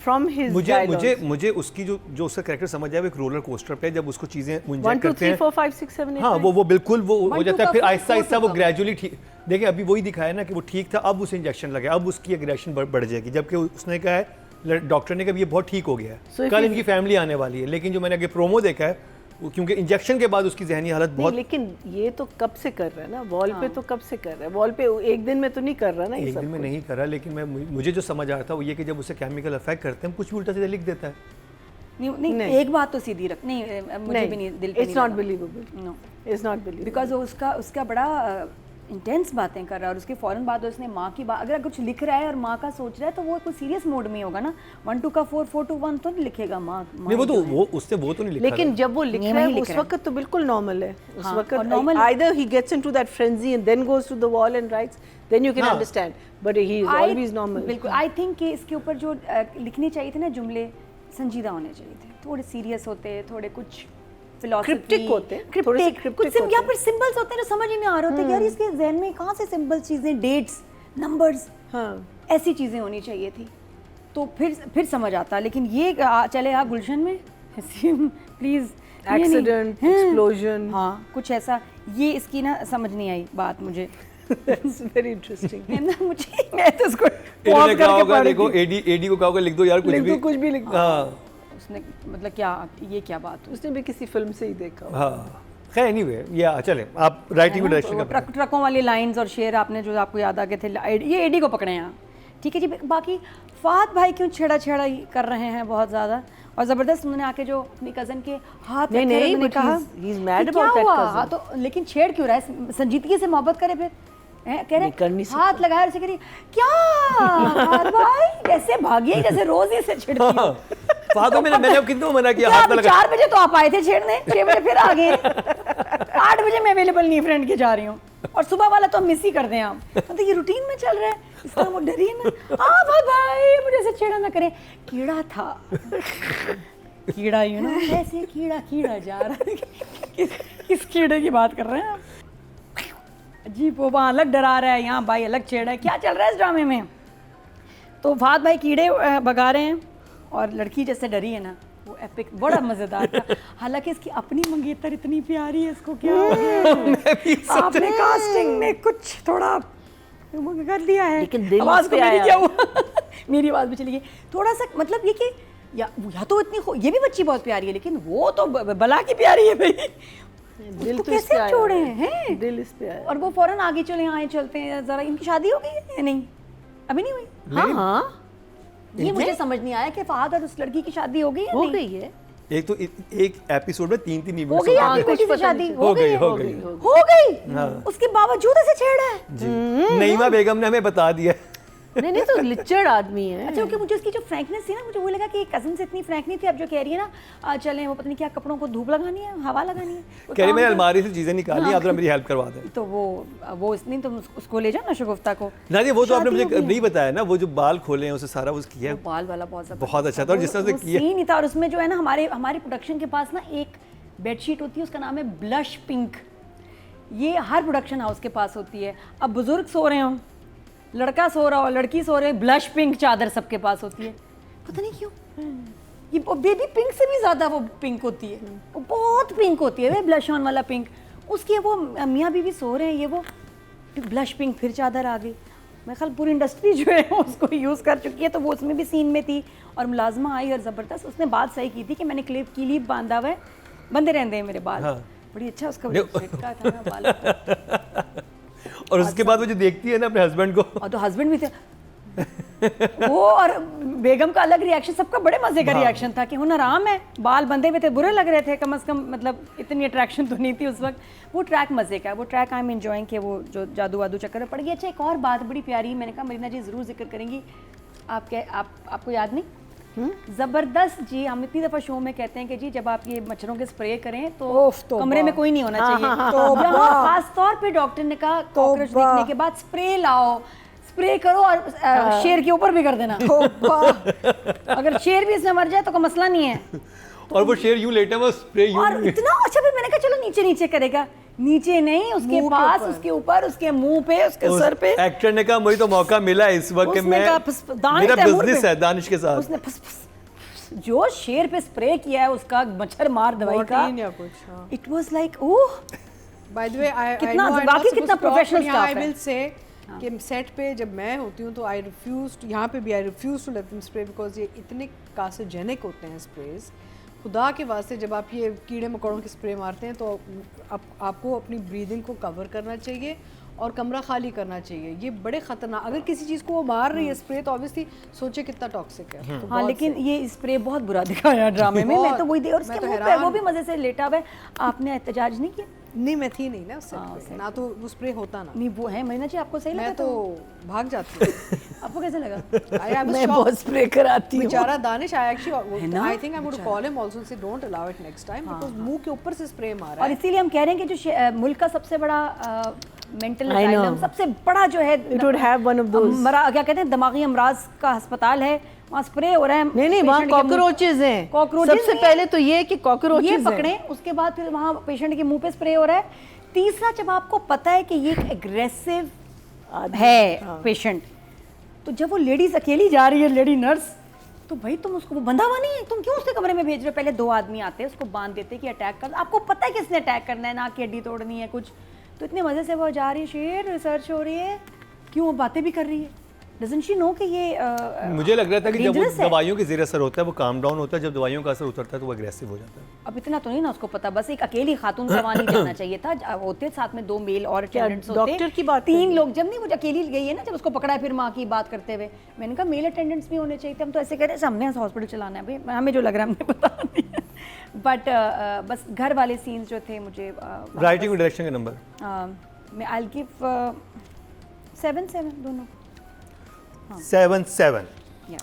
Speaker 2: from his dialogues.
Speaker 1: मुझे उसकी जो उसका कैरेक्टर समझ आया, वो एक रोलर कोस्टर पे जब उसको चीजें
Speaker 2: 1 2 3 4 5 6 7 8
Speaker 1: हाँ, वो बिल्कुल वो हो
Speaker 3: 1
Speaker 1: जाता है,
Speaker 3: 2
Speaker 1: फिर
Speaker 3: का
Speaker 1: आहिस्ता आहिस्ता
Speaker 3: 4
Speaker 1: वो
Speaker 3: का
Speaker 1: ग्रेजुअली ठीक। देखिए, अभी वही दिखाया ना कि वो ठीक था, अब उसे इंजेक्शन लगे, अब उसकी एग्रेशन बढ़ जाएगी, जबकि उसने कहा है, डॉक्टर ने कहा ये बहुत ठीक हो गया है,
Speaker 2: So
Speaker 1: कल इनकी फैमिली आने वाली है। लेकिन जो मैंने आगे प्रोमो देखा है, वो क्योंकि इंजेक्शन के बाद उसकी जहनी हालत
Speaker 2: नहीं,
Speaker 1: बहुत।
Speaker 2: लेकिन ये तो कब से कर रहा है ना, वॉल पे तो कब से कर रहा है, वॉल पे एक दिन में तो नहीं कर रहा ना ये
Speaker 1: एक
Speaker 2: सब
Speaker 1: दिन में
Speaker 2: कुछ।
Speaker 1: नहीं करा, लेकिन मुझे जो समझ आ रहा था वो ये कि जब उसे केमिकल अफेक्ट करते हैं, कुछ भी उल्टा सीधा लिख देता है।
Speaker 3: नहीं, एक बात तो सीधी रख, नहीं मुझे भी नहीं, दिल पे
Speaker 2: it's not believable,
Speaker 3: no,
Speaker 2: it's not believable,
Speaker 3: because उसका बड़ा इंटेंस बातें कर रहा है। और उसके फ़ौरन बाद उसने माँ की बात, अगर कुछ लिख रहा है और माँ का सोच रहा है तो वो कोई सीरियस मोड में ही होगा ना। 1 2 का 4 4 2 1 तो नहीं लिखेगा माँ।
Speaker 1: नहीं, वो उससे वो तो नहीं लिखा
Speaker 2: लेकिन
Speaker 1: था।
Speaker 2: जब वो लिख
Speaker 3: ये
Speaker 2: रहा है
Speaker 3: वही
Speaker 2: उस
Speaker 3: लिख रहा है।
Speaker 2: वक्त तो बिल्कुल नॉर्मल है। उस
Speaker 3: हाँ,
Speaker 2: वक्त
Speaker 3: और normal-
Speaker 2: either he gets into that frenzy and then goes to the wall and writes, then you can
Speaker 1: हाँ।
Speaker 2: understand, but he is always normal.
Speaker 3: बिल्कुल, आई थिंक कि इसके ऊपर जो लिखने चाहिए थे ना जुमले, संजीदा होने चाहिए थे, थोड़े सीरियस होते, थोड़े कुछ
Speaker 2: Cryptic होते, थोड़े से cryptic
Speaker 3: कुछ
Speaker 2: होते
Speaker 3: या फिर सिंबल्स होते हैं जो समझ ही नहीं आ रहे होते कि यार इसके जहन में कहाँ से सिंबल चीज़ें, डेट्स, नंबर्स,
Speaker 2: हाँ,
Speaker 3: ऐसी चीज़ें होनी चाहिए थी, तो फिर समझ आता। लेकिन ये चले हाँ गुलशन में प्लीज़
Speaker 2: accident, explosion,
Speaker 3: हाँ कुछ ऐसा, ये इसकी ना समझ नहीं आई बात मुझे।
Speaker 2: that's very interesting.
Speaker 3: है ना, मुझे मैं तो उसको
Speaker 1: इन्होंने
Speaker 3: pause
Speaker 1: कहा
Speaker 3: करके
Speaker 1: होगा,
Speaker 3: पढ़ रही
Speaker 1: देखो
Speaker 3: थी।
Speaker 1: एडी को कहा होगा लिख दो यार कुछ
Speaker 2: लिख
Speaker 1: भी,
Speaker 2: दो, कुछ भी लिख दो।
Speaker 1: हाँ
Speaker 3: उसने मतलब क्या, ये क्या बात हुई?
Speaker 2: उसने भी किसी फिल्म से ही देखा होगा।
Speaker 1: हाँ। खैर एनीवे, या चले आप राइटिंग में डायरेक्शन का
Speaker 3: ट्रकों वाली लाइंस और शेर आपने जो आपको याद आ गए थे, ये एडी को पकड़े हैं। ठीक है जी। बाकी फात भाई क्यों छेड़ा कर रहे हैं बहुत ज़्यादा, और ज़बरदस्त उन्होंने आके जो अपनी कज़न के हाथ
Speaker 2: नहीं,
Speaker 3: रखे,
Speaker 2: नहीं,
Speaker 3: उन्होंने
Speaker 2: but
Speaker 3: कहा
Speaker 2: he's mad
Speaker 3: कि क्या
Speaker 2: about that
Speaker 3: हुआ?
Speaker 2: cousin.
Speaker 3: हाँ, तो लेकिन छेड़ क्यों रहा है? संजीदगी से मोहब्बत करे फिर कह
Speaker 2: नहीं, कर नहीं
Speaker 3: रहे हाथ लगाया और उसे कह रही क्या फात भाई, जैसे भागिए जैसे रोज ही से छिड़ती हो।
Speaker 1: फादो मैंने अब कितनों मना किया
Speaker 3: क्या
Speaker 1: हाथ में
Speaker 3: अभी
Speaker 1: लगा।
Speaker 3: 4 बजे तो आप आए थे छेड़ने, 6 बजे फिर आ गए, 8 बजे मैं अवेलेबल नहीं फ्रेंड के जा रही हूँ। और सुबह वाला तो हम मिस ही कर दें हम, मतलब ये रूटीन में चल रहा है, इस तरह वो डरी है ना, भाई भाई मुझे ऐसे छेड़ा ना करें, कीड़ा था, कीड़ा यू नो ऐसे कीड़ा जा रहा है, किस कीड़े की बात कर रहे हैं आप? जी वो वहाँ अलग डरा रहा है, यहाँ भाई अलग छेड़ा है, क्या चल रहा है इस ड्रामे में? तो फहद भाई कीड़े भगा रहे हैं और लड़की जैसे डरी है ना, वो एपिक बड़ा मज़ेदार था। हालांकि इसकी अपनी मंगेतर इतनी प्यारी है, इसको क्या हो गया? आपने कास्टिंग में कुछ थोड़ा कर दिया है,
Speaker 2: लेकिन दिल
Speaker 3: आवाज़
Speaker 2: पे
Speaker 3: को मेरी
Speaker 2: आया।
Speaker 3: क्या हुआ? मेरी आवाज़ भी चली गई थोड़ा सा, मतलब ये कि या तो इतनी ये भी बच्ची बहुत प्यारी है, लेकिन वो तो बला की प्यारी है भाई,
Speaker 2: दिल
Speaker 3: तो
Speaker 2: तो इस पे
Speaker 3: कैसे
Speaker 2: आया
Speaker 3: छोड़े
Speaker 2: है।
Speaker 3: हैं?
Speaker 2: दिल इस पे आया।
Speaker 3: और वो फौरन आगे चले, आए चलते हैं जरा, इनकी शादी हो गई है या नहीं? अभी नहीं हुई?
Speaker 2: हाँ हाँ
Speaker 3: ये मुझे समझ नहीं आया कि फहद और उस लड़की की शादी हो गई या
Speaker 2: हो
Speaker 3: नहीं?
Speaker 2: गई है।
Speaker 1: एक तो एक एपिसोड में 3-3
Speaker 3: हो
Speaker 1: इवेंट्स
Speaker 3: गई
Speaker 1: होते
Speaker 3: आपकी
Speaker 1: थे।
Speaker 3: बेटी से
Speaker 2: पता
Speaker 3: शादी?
Speaker 2: नहीं
Speaker 1: हो गई
Speaker 3: हो गई
Speaker 1: हाँ।
Speaker 3: उसके बावजूद ऐसे छेड़ा है?
Speaker 1: जी नईमा बेगम ने हमें बता दिया।
Speaker 2: नहीं तो लिचड़ आदमी है।
Speaker 3: अच्छा क्योंकि मुझे उसकी जो फ्रैंकनेस थी ना, मुझे वो लगा कि कजन से इतनी फ्रैंक नहीं थी। अब जो कह रही है ना चलें वो पता नहीं क्या कपड़ों को धूप लगानी है, हवा लगानी है,
Speaker 1: कह रही मैंने अलमारी से चीजें निकाली, आप जरा मेरी हेल्प करवा दें।
Speaker 3: तो वो इसने तुम उसको ले जाओ ना शगुफ्ता को।
Speaker 1: ना जी वो तो आपने
Speaker 3: शादी
Speaker 1: मुझे
Speaker 3: हो गई।
Speaker 1: नहीं बताया ना, वो जो बाल खोले हैं उसे सारा वो किया
Speaker 3: वो बाल वाला बहुत ज़बरदस्त
Speaker 1: बहुत अच्छा था, और जिस तरह से
Speaker 3: वो
Speaker 1: किया
Speaker 3: सीन ही था। और उसमें जो है ना हमारे प्रोडक्शन के पास ना एक बेडशीट होती है, उसका नाम है ब्लश पिंक। ये हर प्रोडक्शन हाउस के पास होती है। अब बुजुर्ग सो रहे हो, लड़का सो रहा हो, लड़की सो रहे हो, ब्लश पिंक चादर सबके पास होती है, पता नहीं क्यों। ये बेबी पिंक से भी ज़्यादा वो पिंक होती है, वो बहुत पिंक होती है, ब्लश ऑन वाला पिंक। उसके वो मियाँ बीवी सो रहे हैं, ये वो ब्लश पिंक फिर चादर आ गई। मैं ख्याल पूरी इंडस्ट्री जो है उसको यूज़ कर चुकी है। तो वो उसमें भी सीन में थी और मुलाजमा आई और ज़बरदस्त उसने बात सही की थी कि मैंने क्लिप बांधा हुआ है, बंधे रहते हैं मेरे बाल।
Speaker 1: हाँ।
Speaker 3: बड़ी अच्छा उसका झटका था ना बालों का।
Speaker 1: और उसके बाद वो जो देखती है ना अपने हस्बैंड को,
Speaker 3: और तो हस्बैंड भी थे वो, और बेगम का अलग रिएक्शन, सबका बड़े मजे का रिएक्शन था कि हुनर आम है, बाल बंधे हुए थे, बुरे लग रहे थे, कम से कम मतलब इतनी अट्रैक्शन तो नहीं थी उस वक्त। वो ट्रैक मजे का है, वो ट्रैक आई एम एंजॉइंग के वो जो जादू वादू चक्कर में पड़ गई। अच्छा एक और बात बड़ी प्यारी, मैंने कहा मरीना जी ज़रूर जिक्र करेंगी, आपको याद नहीं? जबरदस्त जी, हम इतनी दफ़ा शो में कहते हैं कि जी जब आप ये मच्छरों के स्प्रे करें तो कमरे में कोई नहीं होना चाहिए। तो यहाँ खास तौर पे डॉक्टर ने कहा कॉकरोच दिखने के बाद स्प्रे लाओ, स्प्रे करो और शेर के ऊपर भी कर देना। अगर शेर भी इसमें मर जाए तो कोई मसला नहीं है।
Speaker 1: और वो शेर यूं लेटा हुआ स्प्रे यूं
Speaker 3: और इतना अच्छा, फिर मैंने कहा चलो नीचे नीचे करेगा, नीचे नहीं, उसके पास, उसके ऊपर, उसके मुंह पे, उसके सर पे।
Speaker 1: एक्टर ने कहा मुझे तो मौका मिला इस वक्त कि
Speaker 3: उसने
Speaker 1: मैं
Speaker 3: कहा, दानिश
Speaker 1: मेरा
Speaker 3: तैमूर
Speaker 1: बिजनेस
Speaker 3: पे।
Speaker 1: है दानिश के साथ।
Speaker 3: उसने जो शेर पे स्प्रे किया है उसका मच्छर मार दवाई का,
Speaker 4: या कुछ, हाँ।
Speaker 3: It was like oh.
Speaker 4: By the way
Speaker 3: कितना- बाकी कितना professional staff
Speaker 4: आई
Speaker 3: है।
Speaker 4: विल से कि सेट पे जब मैं होती हूँ तो आई रिफ्यूज, यहाँ पे भी I refuse to let them spray because ये इतने कार्सिनोजेनिक होते हैं स्प्रेज। खुदा के वास्ते जब आप ये कीड़े मकोड़ों के स्प्रे मारते हैं तो आपको अपनी ब्रीदिंग को कवर करना चाहिए और कमरा खाली करना चाहिए। ये बड़े ख़तरनाक, अगर किसी चीज़ को वो मार रही है स्प्रे तो ऑब्वियसली सोचे कितना टॉक्सिक है। तो
Speaker 3: हाँ
Speaker 4: बहुत
Speaker 3: लेकिन
Speaker 4: सही।
Speaker 3: ये स्प्रे बहुत बुरा दिखाया ड्रामे में, मैं तो वही दे, और
Speaker 4: मैं
Speaker 3: उसके
Speaker 4: तो
Speaker 3: मुंह पे
Speaker 4: हैरान
Speaker 3: वो भी मजे से लेटा हुआ है। आपने एहतजाज नहीं किया?
Speaker 4: नहीं मैं थी नहीं ना उस सेट
Speaker 3: हाँ,
Speaker 4: पे,
Speaker 3: सेट
Speaker 4: ना तो वो स्प्रे होता ना,
Speaker 3: नहीं वो है मरीना जी, आपको सही लगा?
Speaker 4: मैं तो भाग जाती हूँ।
Speaker 3: आपको कैसे लगा?
Speaker 4: I was
Speaker 2: मैं
Speaker 4: shocked.
Speaker 2: बहुत स्प्रे कराती हूँ।
Speaker 4: बेचारा दानिश, I actually,
Speaker 3: है ना?
Speaker 4: I think I'm going to call him also and say don't allow it next time because मुंह के ऊपर से स्प्रे मारा
Speaker 3: और
Speaker 4: है।
Speaker 3: इसीलिए हम कह रहे हैं कि जो मुल्क का सबसे बड़ा मेंटल
Speaker 2: I know.
Speaker 3: असाइलम, सबसे बड़ा जो है,
Speaker 2: It would have one of those.
Speaker 3: क्या कहते हैं, दिमागी अमराज का अस्पताल है, वहाँ स्प्रे हो रहा है।
Speaker 2: नहीं वहाँ
Speaker 3: patient के मुंह-
Speaker 2: कॉकरोचेज हैं।
Speaker 3: Cockroaches
Speaker 2: सबसे
Speaker 3: नहीं
Speaker 2: पहले तो ये कि कॉकरोचेज
Speaker 3: ये
Speaker 2: हैं।
Speaker 3: पकड़े, उसके बाद फिर वहाँ पेशेंट के मुंह पे स्प्रे हो रहा है। तीसरा, जब आपको पता है कि ये एक एग्रेसिव है पेशेंट, तो जब वो लेडीज अकेली जा रही है, लेडी नर्स, तो भाई तुम उसको, वो बंधा हुआ नहीं है, तुम क्यों उसके कमरे में भेज रहे हो? पहले 2 आदमी आते हैं, उसको बांध देते हैं कि अटैक कर, आपको पता है किसने अटैक करना है, नाक की हड्डी तोड़नी है कुछ, तो इतने मजे से वो जा रही है, शेर रिसर्च हो रही है, क्यों वो बातें भी कर रही है। डजंट शी नो कि ये
Speaker 1: मुझे लग रहा था कि जब वो
Speaker 3: dangerous है।
Speaker 1: दवाइयों के ज़ेर असर होता है वो काम डाउन होता है, जब दवाइयों का असर उतरता है तो वो एग्रेसिव हो जाता है।
Speaker 3: अब इतना तो नहीं ना उसको पता, बस एक अकेली खातून से वहाँ नहीं जाना चाहिए था, होते साथ में 2 मेल और अटेंडेंट्स होते,
Speaker 2: डॉक्टर की बात
Speaker 3: 3 लोग। जब नहीं वो अकेली गई है ना, जब उसको पकड़ा है फिर माँ की बात करते हुए, मैंने कहा मेल अटेंडेंट्स भी होने चाहिए थे। हम तो ऐसे कह रहे हैं हमने हॉस्पिटल चलाना है भाई, हमें जो लग रहा है हमने बता दिया। बट बस घर वाले सीन्स जो थे मुझे
Speaker 1: राइटिंग और डायरेक्शन का नंबर
Speaker 3: मैं आई गिव 7 दोनों।
Speaker 1: 7-7।
Speaker 3: या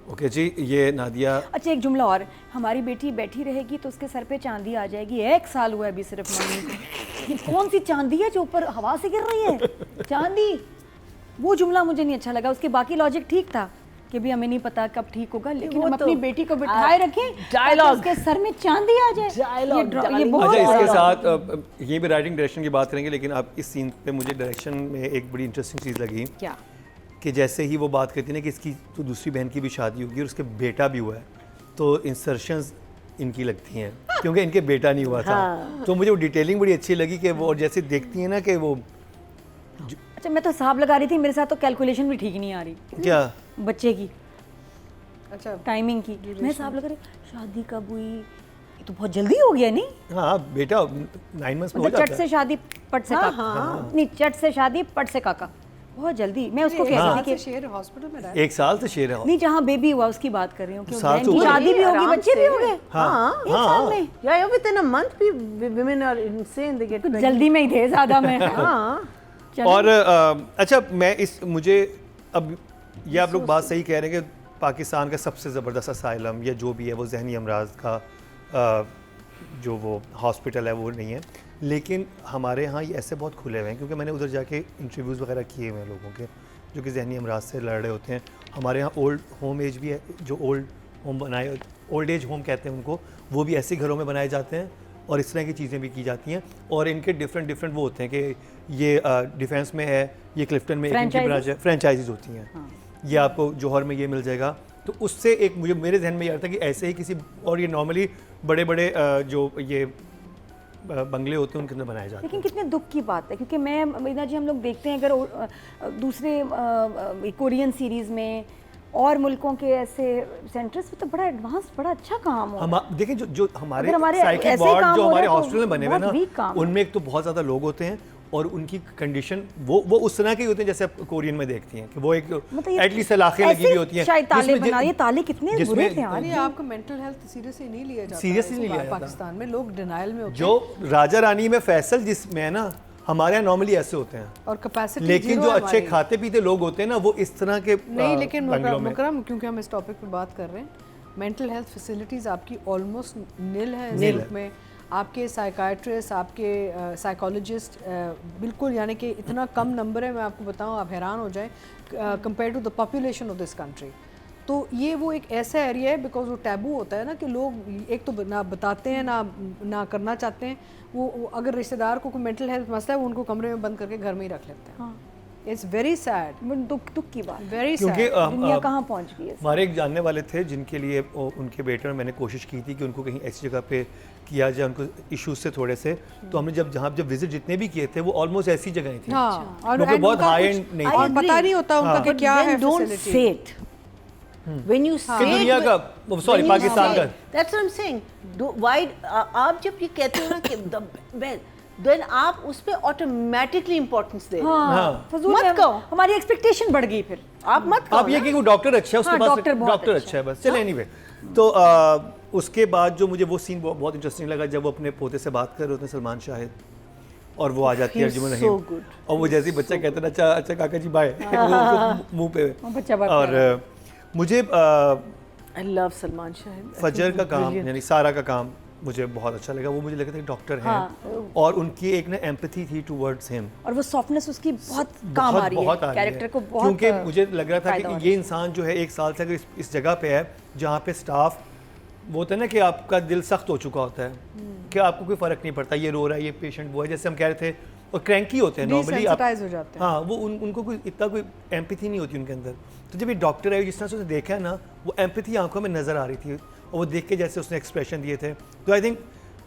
Speaker 1: ओके जी, ये नादिया
Speaker 3: अच्छा एक जुमला और, हमारी बेटी बैठी रहेगी तो उसके सर पे चांदी आ जाएगी। 1 साल हुआ है अभी सिर्फ मम्मी को। ये कौन सी चांदी है जो ऊपर हवा से गिर रही है? चांदी, वो जुमला मुझे नहीं अच्छा लगा। उसके बाकी लॉजिक ठीक था कि भी हमें नहीं पता कब ठीक होगा, लेकिन
Speaker 2: वो
Speaker 3: हम
Speaker 2: तो
Speaker 3: अपनी बेटी को बिठाए रखें
Speaker 2: dialogue।
Speaker 3: उसके सर में चांदी आ जाए।
Speaker 2: Dialogue,
Speaker 3: ये
Speaker 2: darling।
Speaker 3: बहुत
Speaker 1: अच्छा, इसके
Speaker 3: dialogue।
Speaker 1: साथ ये भी राइटिंग डायरेक्शन की बात करेंगे, लेकिन आप इस सीन पे मुझे डायरेक्शन में एक बड़ी इंटरेस्टिंग चीज़ लगी
Speaker 4: क्या
Speaker 1: कि जैसे ही वो बात करती है ना कि इसकी तो दूसरी बहन की भी शादी होगी और उसके बेटा भी हुआ है, तो इंसर्शंस इनकी लगती हैं क्योंकि इनके बेटा नहीं हुआ था।
Speaker 2: हाँ।
Speaker 1: तो मुझे वो डिटेलिंग बड़ी अच्छी लगी कि वो, और जैसे देखती है ना कि वो
Speaker 3: अच्छा मैं तो हिसाब लगा रही थी, मेरे साथ तो कैलकुलेशन भी ठीक नहीं आ रही
Speaker 1: क्या
Speaker 3: बच्चे की
Speaker 4: अच्छा
Speaker 3: टाइमिंग की। मैं हिसाब लगा रही शादी कब हुई, ये तो बहुत जल्दी हो गया नहीं?
Speaker 1: हाँ बेटा 9 मंथ्स में हो
Speaker 3: मतलब
Speaker 1: जाता
Speaker 3: चट
Speaker 1: है।
Speaker 3: से शादी पट से
Speaker 2: हाँ,
Speaker 3: काका। नहीं, चट से शादी पट से काका, बहुत जल्दी। मैं उसको कह रही
Speaker 4: साल
Speaker 3: थी
Speaker 4: से
Speaker 3: कि
Speaker 4: शेर हॉस्पिटल में रहा
Speaker 1: 1 साल से शेर है।
Speaker 3: नहीं, जहाँ बेबी हुआ उसकी बात कर रही हूँ कि
Speaker 1: साल
Speaker 3: बहन
Speaker 1: से
Speaker 3: की
Speaker 1: ऊपर।
Speaker 3: शादी भी होगी,
Speaker 2: आराम
Speaker 3: बच्चे भी
Speaker 2: से।
Speaker 3: हो गए
Speaker 2: हाँ,
Speaker 3: 1 साल में।
Speaker 2: या within a month भी women are insane, they get
Speaker 3: कुछ
Speaker 2: pregnant।
Speaker 3: जल्दी में ही थे ज़्यादा में।
Speaker 2: हाँ,
Speaker 3: चलो।
Speaker 1: और अच्छा, मैं इस मुझे अब ये आप लोग बात सही कह रहे हैं कि पाकिस्तान का सबसे ज़बरदस्त असाइलम या जो भी है वो जहनी अमराज का जो वो हॉस्पिटल है वो नहीं है, लेकिन हमारे यहाँ ये ऐसे बहुत खुले हुए हैं क्योंकि मैंने उधर जाके इंटरव्यूज़ वगैरह किए हुए हैं लोगों के जो कि जहनी अमराज से लड़ रहे होते हैं। हमारे यहाँ ओल्ड होम एज भी है, जो ओल्ड होम बनाए, ओल्ड एज होम कहते हैं उनको, वो भी ऐसे घरों में बनाए जाते हैं और इस तरह की चीज़ें भी की जाती हैं। और इनके डिफरेंट वो होते हैं कि ये डिफेंस में है, ये क्लिफ्टन में एक इनकी ब्रांच है, फ्रेंचाइजीज होती हैं। ये आपको जौहर में ये मिल जाएगा। तो उससे एक मुझे मेरे जहन में ये आता है कि ऐसे ही किसी, और ये नॉर्मली बड़े बड़े जो ये बंगले होते हैं उनके अंदर बनाए जाते
Speaker 3: लेकिन
Speaker 1: हैं।
Speaker 3: कितने दुख की बात है, क्योंकि मैं मीना जी हम लोग देखते हैं अगर दूसरे कोरियन सीरीज़ में और मुल्कों के ऐसे सेंटर्स में तो बड़ा एडवांस, बड़ा अच्छा काम हो।
Speaker 1: हम देखें जो हमारे
Speaker 3: अगर हमारे
Speaker 1: साइकिल
Speaker 3: ऐसे ही
Speaker 1: वार्ड
Speaker 3: काम
Speaker 1: जो
Speaker 3: हो
Speaker 1: हमारे
Speaker 3: रहे हैं तो
Speaker 1: हॉस्पिटल में बने हुए
Speaker 3: बहुत weak काम
Speaker 1: ना,
Speaker 3: है।
Speaker 1: उनमें एक तो बहुत ज़्यादा लोग होते हैं और उनकी कंडीशन वो उस तरह के होते हैं जैसे आप कोरियन में देखती हैं कि वो एक
Speaker 3: मतलब
Speaker 1: एटलीस्ट सलाखें लगी हुई होती हैं
Speaker 3: शायद ताले
Speaker 1: जिसमें
Speaker 3: बना, ये ताले कितने बुरे थे यार।
Speaker 4: अरे आपका मेंटल हेल्थ सीरियसली नहीं लिया जाता।
Speaker 1: Seriously
Speaker 4: है।
Speaker 1: नहीं लिया जाता।
Speaker 4: पाकिस्तान में लोग डिनाइल में होते हैं
Speaker 1: जो राजा रानी में फैसल जिसमें है ना, हमारे यहाँ नॉर्मली ऐसे होते हैं,
Speaker 4: और कैपेसिटी
Speaker 1: लेकिन जो अच्छे खाते पीते लोग होते हैं ना वो इस तरह के
Speaker 4: नहीं, लेकिन
Speaker 1: बंगलों में।
Speaker 4: मुकरम, क्योंकि हम इस टॉपिक पे बात कर रहे हैं, मेंटल हेल्थ फैसिलिटीज़ आपकी ऑलमोस्ट नील है इस मुल्क में। आपके साइकाइट्रिस्ट, आपके साइकोलॉजिस्ट बिल्कुल, यानी कि इतना कम नंबर है, मैं आपको बताऊं आप हैरान हो जाएं compare to the population of this country. तो ये वो एक ऐसा एरिया है, बिकॉज वो टैबू होता है ना कि लोग एक तो ना बताते हैं ना करना चाहते हैं। वो अगर रिश्तेदार को कोई मेंटल हेल्थ मसला है वो उनको कमरे में बंद करके घर में ही रख लेते हैं। इट्स वेरी सैड,
Speaker 3: दुख की बात,
Speaker 4: वेरी
Speaker 1: क्योंकि
Speaker 4: सैड।
Speaker 3: दुनिया कहाँ पहुँच गई है।
Speaker 1: हमारे एक जानने वाले थे जिनके लिए उनके बेटे और मैंने कोशिश की थी कि उनको कहीं ऐसी जगह पे किया जाए, उनको इश्यूज से थोड़े से, तो हमने जब विजिट जितने भी किए थे वो ऑलमोस्ट ऐसी जगह ही थी।
Speaker 4: हाँ, और
Speaker 1: क्योंकि बहुत
Speaker 4: उनका
Speaker 1: हाई
Speaker 4: कुछ-
Speaker 1: एंड नहीं
Speaker 4: और
Speaker 1: थी।
Speaker 4: पता नहीं होता उनका कि
Speaker 2: But
Speaker 4: क्या
Speaker 2: then
Speaker 4: है
Speaker 2: don't
Speaker 4: facility।
Speaker 2: say it. When you say
Speaker 1: कि
Speaker 2: it,
Speaker 1: दुनिया का, sorry
Speaker 2: when you
Speaker 1: Pakistan
Speaker 2: say
Speaker 1: का,
Speaker 2: it, that's what I'm saying. Why आप जब ये कहते हो ना कि the best, then आप उस पे ऑटोमेटिकली इंपॉर्टेंस दे रहे हो।
Speaker 3: हाँ, फजूल
Speaker 2: मत
Speaker 3: में
Speaker 2: कहो।
Speaker 3: हमारी एक्सपेक्टेशन बढ़ गई फिर।
Speaker 2: आप मत कहो
Speaker 1: आप ये
Speaker 2: ना।
Speaker 1: कि वो डॉक्टर अच्छा है उसके
Speaker 3: हाँ,
Speaker 1: पास,
Speaker 3: डॉक्टर बहुत
Speaker 1: डॉक्टर
Speaker 3: अच्छा
Speaker 1: अच्छा है बस, चले एनीवे। तो उसके बाद जो मुझे वो सीन बहुत इंटरेस्टिंग लगा जब वो अपने पोते से बात कर रहे होते हैं, सलमान शाहिद, और वो आ जाती है
Speaker 2: He's
Speaker 1: अर्जुमन
Speaker 2: so
Speaker 1: रहीम,
Speaker 2: good.
Speaker 1: और वो जैसे ही बच्चा कहता है अच्छा अच्छा काका जी बाय, मुंह पे।
Speaker 3: वो बच्चा बात
Speaker 1: और मुझे
Speaker 2: I love सलमान शाहिद।
Speaker 1: फजर का काम यानी सारा का काम मुझे बहुत अच्छा लगा। वो मुझे लगा था कि डॉक्टर हैं और उनकी एक ना एम्पैथी थी टुवर्ड्स हिम,
Speaker 3: और वो सॉफ्टनेस उसकी बहुत काम आ रही है कैरेक्टर को बहुत,
Speaker 1: क्योंकि मुझे लग रहा था
Speaker 3: फायदा हो
Speaker 1: कि ये इंसान जो है 1 साल से अगर इस जगह पे है जहाँ पे स्टाफ वो होता है ना कि आपका दिल सख्त हो चुका होता है कि आपको कोई फ़र्क नहीं पड़ता, ये रो रहा है, ये पेशेंट वो है, जैसे हम कह रहे थे, और क्रैंकी होते हैं नॉर्मली,
Speaker 4: Desensitize हो जाते हैं।
Speaker 1: हाँ वो उनको कोई इतना कोई एम्पैथी नहीं होती उनके अंदर। तो जब ये डॉक्टर है जिस तरह से उसने देखा है ना, वो एम्पैथी आंखों में नज़र आ रही थी और वो देख के जैसे उसने एक्सप्रेशन दिए थे, तो आई थिंक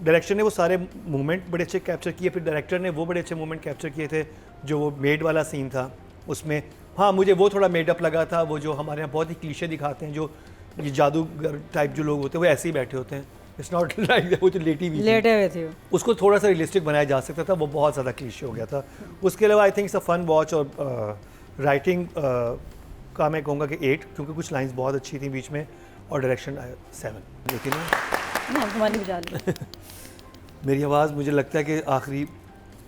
Speaker 1: डायरेक्टर ने वो सारे मूवमेंट बड़े अच्छे कैप्चर किए। फिर डायरेक्टर ने वो बड़े अच्छे मूवमेंट कैप्चर किए थे जो वो मेड वाला सीन था उसमें। हाँ मुझे वो थोड़ा मेडअप लगा था, वो जो हमारे यहाँ बहुत ही क्लीशे दिखाते हैं, जो ये जादूगर टाइप जो लोग होते हैं वो ऐसे ही बैठे होते हैं, इट्स नॉट लाइक वो जो लेटी हुई थी,
Speaker 3: लेटे हुए थे।
Speaker 1: उसको थोड़ा सा रियलिस्टिक बनाया जा सकता था, वो बहुत ज़्यादा क्लीशे हो गया था। उसके अलावा I think it's a fun watch. और राइटिंग का मैं कहूँगा कि 8, क्योंकि कुछ लाइंस बहुत अच्छी थी बीच में, और डायरेक्शन 7। लेकिन
Speaker 3: ना तुम्हारी बजा ली।
Speaker 1: मेरी आवाज़ मुझे लगता है कि आखिरी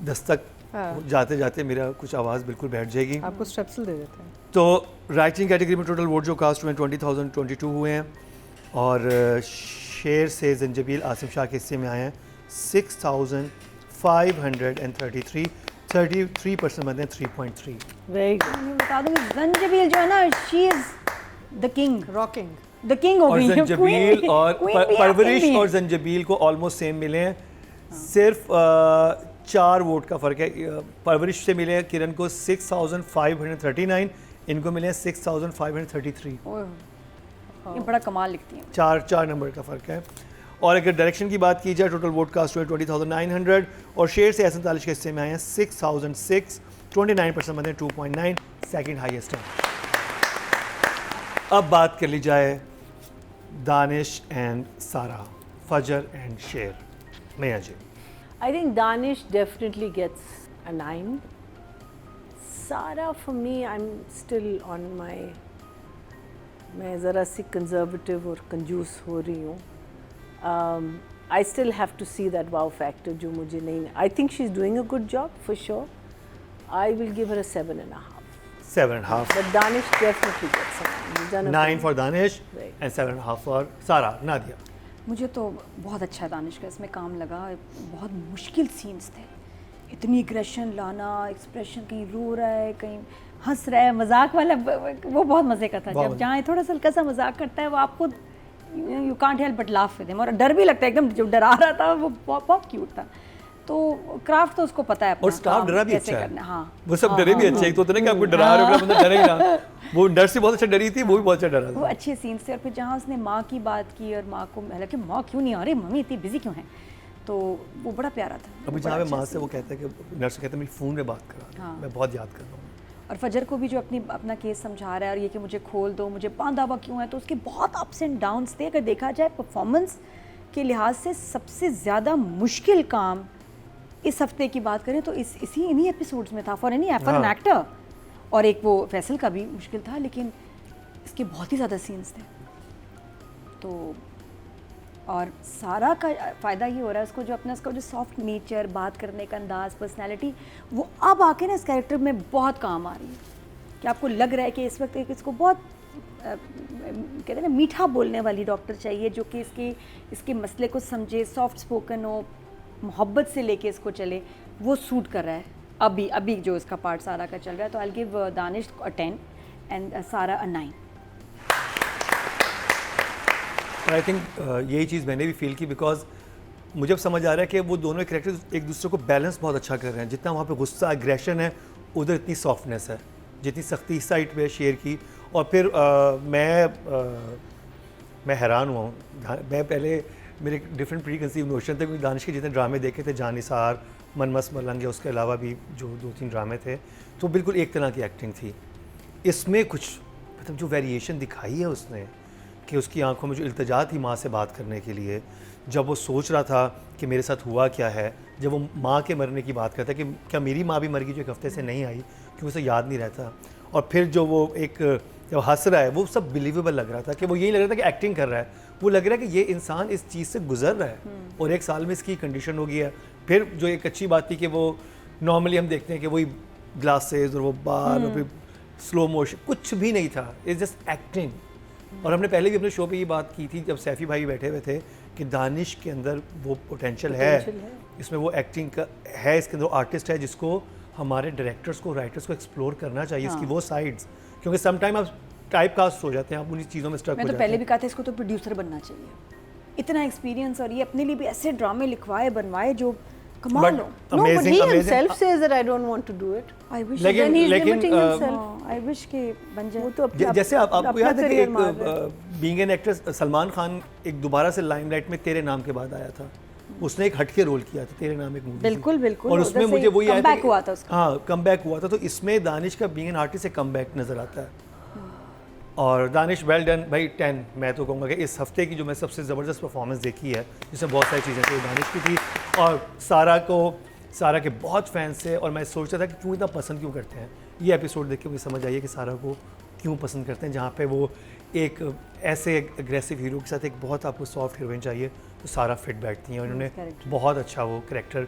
Speaker 1: दस्तक
Speaker 4: हाँ।
Speaker 1: जाते जाते मेरा कुछ आवाज़ बिल्कुल बैठ जाएगी।
Speaker 4: आपको स्ट्रेप्सिल दे देते हैं।
Speaker 1: तो राइटिंग कैटेगरी में टोटल वोट जो कास्ट हुए 20,022 हुए हैं और शेर से जंजबील आसिम शाह के हिस्से में आए हैं 6,533 33% बनते हैं 3.3।
Speaker 2: Very good.
Speaker 3: मैं बता दूंगी जंजबील जो है ना, she is the king,
Speaker 4: rocking.
Speaker 3: The king हो
Speaker 1: और
Speaker 3: गई है।
Speaker 1: जंजबील और
Speaker 3: queen भी है,
Speaker 1: परवरिश
Speaker 3: king भी
Speaker 1: और
Speaker 3: है।
Speaker 1: जंजबील को ऑलमोस्ट सेम मिले हैं, सिर्फ 4 वोट का फ़र्क है। परवरिश से मिले हैं किरण को 6,539, इनको मिले हैं 6,533।
Speaker 3: ओह, ये बड़ा कमाल लिखती हैं।
Speaker 1: 4 नंबर का फ़र्क है। और अगर डायरेक्शन की बात की जाए टोटल वोट कास्ट हुए 20,900 और शेर से एहसन तालिश के हिस्से में आए हैं 6,006, 29% बनते हैं 2.9, सेकंड हाईएस्ट है। अब बात कर ली जाए दानिश एंड सारा, फजर एंड शेर। मैया जी।
Speaker 2: I think Danish definitely gets a 9. Sara, for me, I'm still on my, मैं ज़रा सी conservative और कंजूस हो रही हूँ. I still have to see that wow factor जो मुझे नहीं. I think she's doing a good job for sure. I will give her a 7.5.
Speaker 1: 7.5.
Speaker 2: But Danish definitely gets a 9. She's done a
Speaker 1: 9 for Danish
Speaker 2: Right.
Speaker 1: and 7.5 for Sara. Nadia.
Speaker 3: मुझे तो बहुत अच्छा दानिश का इसमें काम लगा। बहुत मुश्किल सीन्स थे, इतनी एग्रेशन लाना, एक्सप्रेशन कहीं रो रहा है, कहीं हंस रहा है, मजाक वाला वो बहुत मज़े का था। जब जहाँ थोड़ा सा हल्का सा मजाक करता है वो आपको you can't help but laugh with him, और डर भी लगता है एकदम, जब डरा रहा था वो बहुत क्यूट था। तो क्राफ्ट तो उसको पता है अपना
Speaker 1: और स्टाफ
Speaker 3: काम
Speaker 1: डरा भी
Speaker 3: कैसे
Speaker 1: अच्छा है।
Speaker 3: करना है। हाँ,
Speaker 1: वो सब डरे भी अच्छे, एक तो होता है ना कि आपको डरा रहे हो बंदा डरेगा, वो डर से बहुत अच्छा डरी थी, वो भी बहुत अच्छा डरा
Speaker 3: वो
Speaker 1: था।
Speaker 3: अच्छे सीन्स थे। और फिर जहाँ उसने माँ की बात की और माँ को, हालांकि माँ क्यों नहीं आ रही, मम्मी इतनी बिजी क्यों है, तो वो बड़ा प्यारा था।
Speaker 1: अभी
Speaker 3: वो
Speaker 1: जहाँ
Speaker 3: बड़ा
Speaker 1: पे माँ
Speaker 3: अच्छा
Speaker 1: से वो कहता है कि नर्स कहता है मेरी फ़ोन पे बात करा,
Speaker 3: हाँ।
Speaker 1: मैं बहुत याद कर रहा हूँ।
Speaker 3: और फजर को भी जो अपना केस समझा रहा है और ये कि मुझे खोल दो, मुझे बांधा हुआ क्यों है, तो उसके बहुत अप्स एंड डाउन्स थे। अगर देखा जाए परफॉर्मेंस के लिहाज से सबसे ज़्यादा मुश्किल काम इस हफ्ते की बात करें तो इन्हीं एपिसोड्स में था फॉर एन एक्टर। और एक वो फैसल का भी मुश्किल था, लेकिन इसके बहुत ही ज़्यादा सीन्स थे। तो और सारा का फ़ायदा ये हो रहा है उसको, जो अपना उसका जो सॉफ्ट नेचर, बात करने का अंदाज़, पर्सनैलिटी, वो अब आके ना इस कैरेक्टर में बहुत काम आ रही है। कि आपको लग रहा है कि इस वक्त एक इसको बहुत कहते हैं ना मीठा बोलने वाली डॉक्टर चाहिए, जो कि इसके मसले को समझे, सॉफ्ट स्पोकन हो, मोहब्बत से लेके इसको चले, वो सूट कर रहा है अभी जो इसका पार्ट सारा का चल रहा है। तो I give Danish a 10 and सारा a 9।
Speaker 1: आई थिंक यही चीज़ मैंने भी फील की, बिकॉज मुझे अब समझ आ रहा है कि वो दोनों कैरेक्टर्स एक दूसरे को बैलेंस बहुत अच्छा कर रहे हैं। जितना वहाँ पे गुस्सा, एग्रेशन है, उधर इतनी सॉफ्टनेस है, जितनी सख्ती इस साइड पे है शेर की। और फिर मैं हैरान हुआ हूँ। मैं पहले मेरे डिफरेंट प्री कंसीव नोशन थे, क्योंकि दानिश के जितने ड्रामे देखे थे, जानिसार, मनमस मलंग है, उसके अलावा भी जो 2-3 ड्रामे थे, तो बिल्कुल एक तरह की एक्टिंग थी। इसमें कुछ मतलब जो वेरिएशन दिखाई है उसने, कि उसकी आंखों में जो इल्तिजा थी माँ से बात करने के लिए, जब वो सोच रहा था कि मेरे साथ हुआ क्या है, जब वो माँ के मरने की बात करता है कि क्या मेरी माँ भी मर गई जो एक हफ्ते से नहीं आई, क्योंकि उसे याद नहीं रहता। और फिर जो वो एक जब हंस रहा है, वो सब बिलीवेबल लग रहा था, कि वो यही लग रहा था कि एक्टिंग कर रहा है। वो लग रहा है कि ये इंसान इस चीज़ से गुजर रहा है और 1 साल में इसकी कंडीशन हो गई है। फिर जो एक अच्छी बात थी कि वो नॉर्मली हम देखते हैं कि वही ग्लासेस और वो बाल और फिर स्लो मोशन, कुछ भी नहीं था, इट्स जस्ट एक्टिंग। और हमने पहले भी अपने शो पे ये बात की थी जब सैफ़ी भाई बैठे हुए थे, कि दानिश के अंदर वो पोटेंशियल है, इसमें वो एक्टिंग का है, इसके अंदर आर्टिस्ट है, जिसको हमारे डायरेक्टर्स को, राइटर्स को एक्सप्लोर करना चाहिए, इसकी वो साइड्स। क्योंकि सम टाइम आप टाइप कास्ट हो जाते हैं, आप उन्हीं चीज़ों में स्टक हो
Speaker 3: मैं
Speaker 1: जाते
Speaker 3: तो
Speaker 1: हैं।
Speaker 3: पहले भी कहा था इसको तो प्रोड्यूसर बनना चाहिए, इतना एक्सपीरियंस, और ये अपने लिए भी ऐसे ड्रामे लिखवाए बनवाए जो कमाल हो।
Speaker 2: No, but he himself says that I don't want to do it.
Speaker 3: I wish
Speaker 2: Then he's limiting himself.
Speaker 3: I wish के बन जाए।
Speaker 2: वो तो
Speaker 1: जैसे आपको
Speaker 2: अपना
Speaker 1: याद है कि
Speaker 2: career मार रहा है।
Speaker 1: एक being an actor Salman Khan एक दोबारा से लाइमलाइट में तेरे नाम के बाद आया था। उसने एक हटके रोल किया था, तेरे नाम एक मूवी।
Speaker 3: बिल्कुल बिल्कुल।
Speaker 1: और उसमें मुझे वही आया था
Speaker 3: कमबैक हुआ था उसका।
Speaker 1: हाँ, कमबैक हुआ था। तो इसमें दानिश का बीइंग एन आर्टिस्ट एक कमबैक नजर आता है। और दानिश वेल डन भाई, 10 मैं तो कहूँगा कि इस हफ्ते की जो मैं सबसे ज़बरदस्त परफॉर्मेंस देखी है, जिसमें बहुत सारी चीज़ें थी, दानिश की थी। और सारा के बहुत फैंस थे, और मैं सोचता था कि क्यों इतना पसंद क्यों करते हैं। ये एपिसोड देख के मुझे समझ आई है कि सारा को क्यों पसंद करते हैं। जहाँ पे वो एक ऐसे एग्रेसिव हीरो के साथ एक बहुत आपको सॉफ्ट हीरोइन चाहिए, तो सारा फिट बैठती हैं, और इन्होंने बहुत अच्छा वो करेक्टर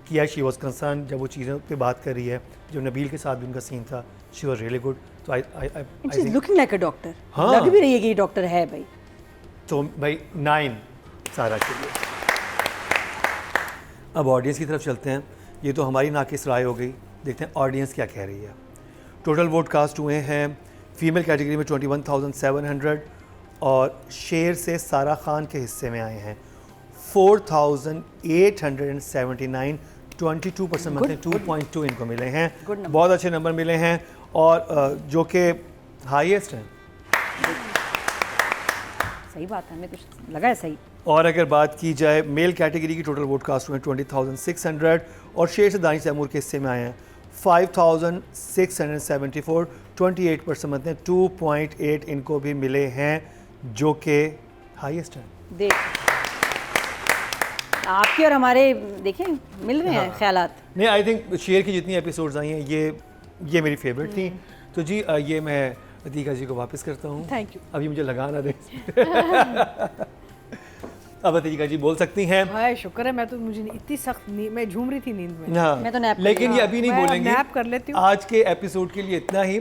Speaker 1: किया शी वॉज कंसर्न जब वो चीज़ों पे बात कर रही है, जो नबील के साथ भी उनका सीन था, शी वॉज रियली गुड। तो I
Speaker 3: she is looking like a doctor,
Speaker 1: हाँ।
Speaker 3: लग भी रही है कि ये डॉक्टर है भाई।
Speaker 1: तो भाई 9 सारा के लिए। अब ऑडियंस की तरफ चलते हैं। ये तो हमारी नाकिस राय हो गई, देखते हैं ऑडियंस क्या कह रही है। टोटल वोट कास्ट हुए हैं फीमेल कैटेगरी में 21,700 और शेर से सारा खान के हिस्से में आए हैं 4,879, 22% मतलब 2.2 इनको मिले हैं। बहुत अच्छे नंबर मिले हैं और जो कि हाईएस्ट हैं।
Speaker 3: सही बात है, हमें कुछ लगा है सही।
Speaker 1: और अगर बात की जाए मेल कैटेगरी की, टोटल वोट कास्ट हुए 20,600 और शेर से दानिश तैमूर के हिस्से में आए हैं 5,674, 28% मतलब 2.8 इनको भी मिले हैं, जो कि हाईएस्ट हैं।
Speaker 3: देख आपके और हमारे देखें मिल रहे हैं ख्यालात।
Speaker 1: नहीं, आई थिंक शेर की जितनी एपिसोड्स आई हैं ये मेरी फेवरेट थी। तो जी ये मैं अतीका जी को वापस करता हूँ।
Speaker 4: Thank you.
Speaker 1: अभी मुझे लगा ना दे। अब अतीका जी बोल सकती हैं।
Speaker 4: हाय शुक्र है, मैं तो मुझे इतनी सख्त मैं झूम रही थी नींद में।
Speaker 1: हाँ,
Speaker 3: मैं तो नैप कर
Speaker 1: लेकिन ये अभी नहीं
Speaker 4: मैं
Speaker 1: बोलेंगे।
Speaker 4: नैप कर लेती हूँ।
Speaker 1: आज के एपिसोड के लिए इतना ही।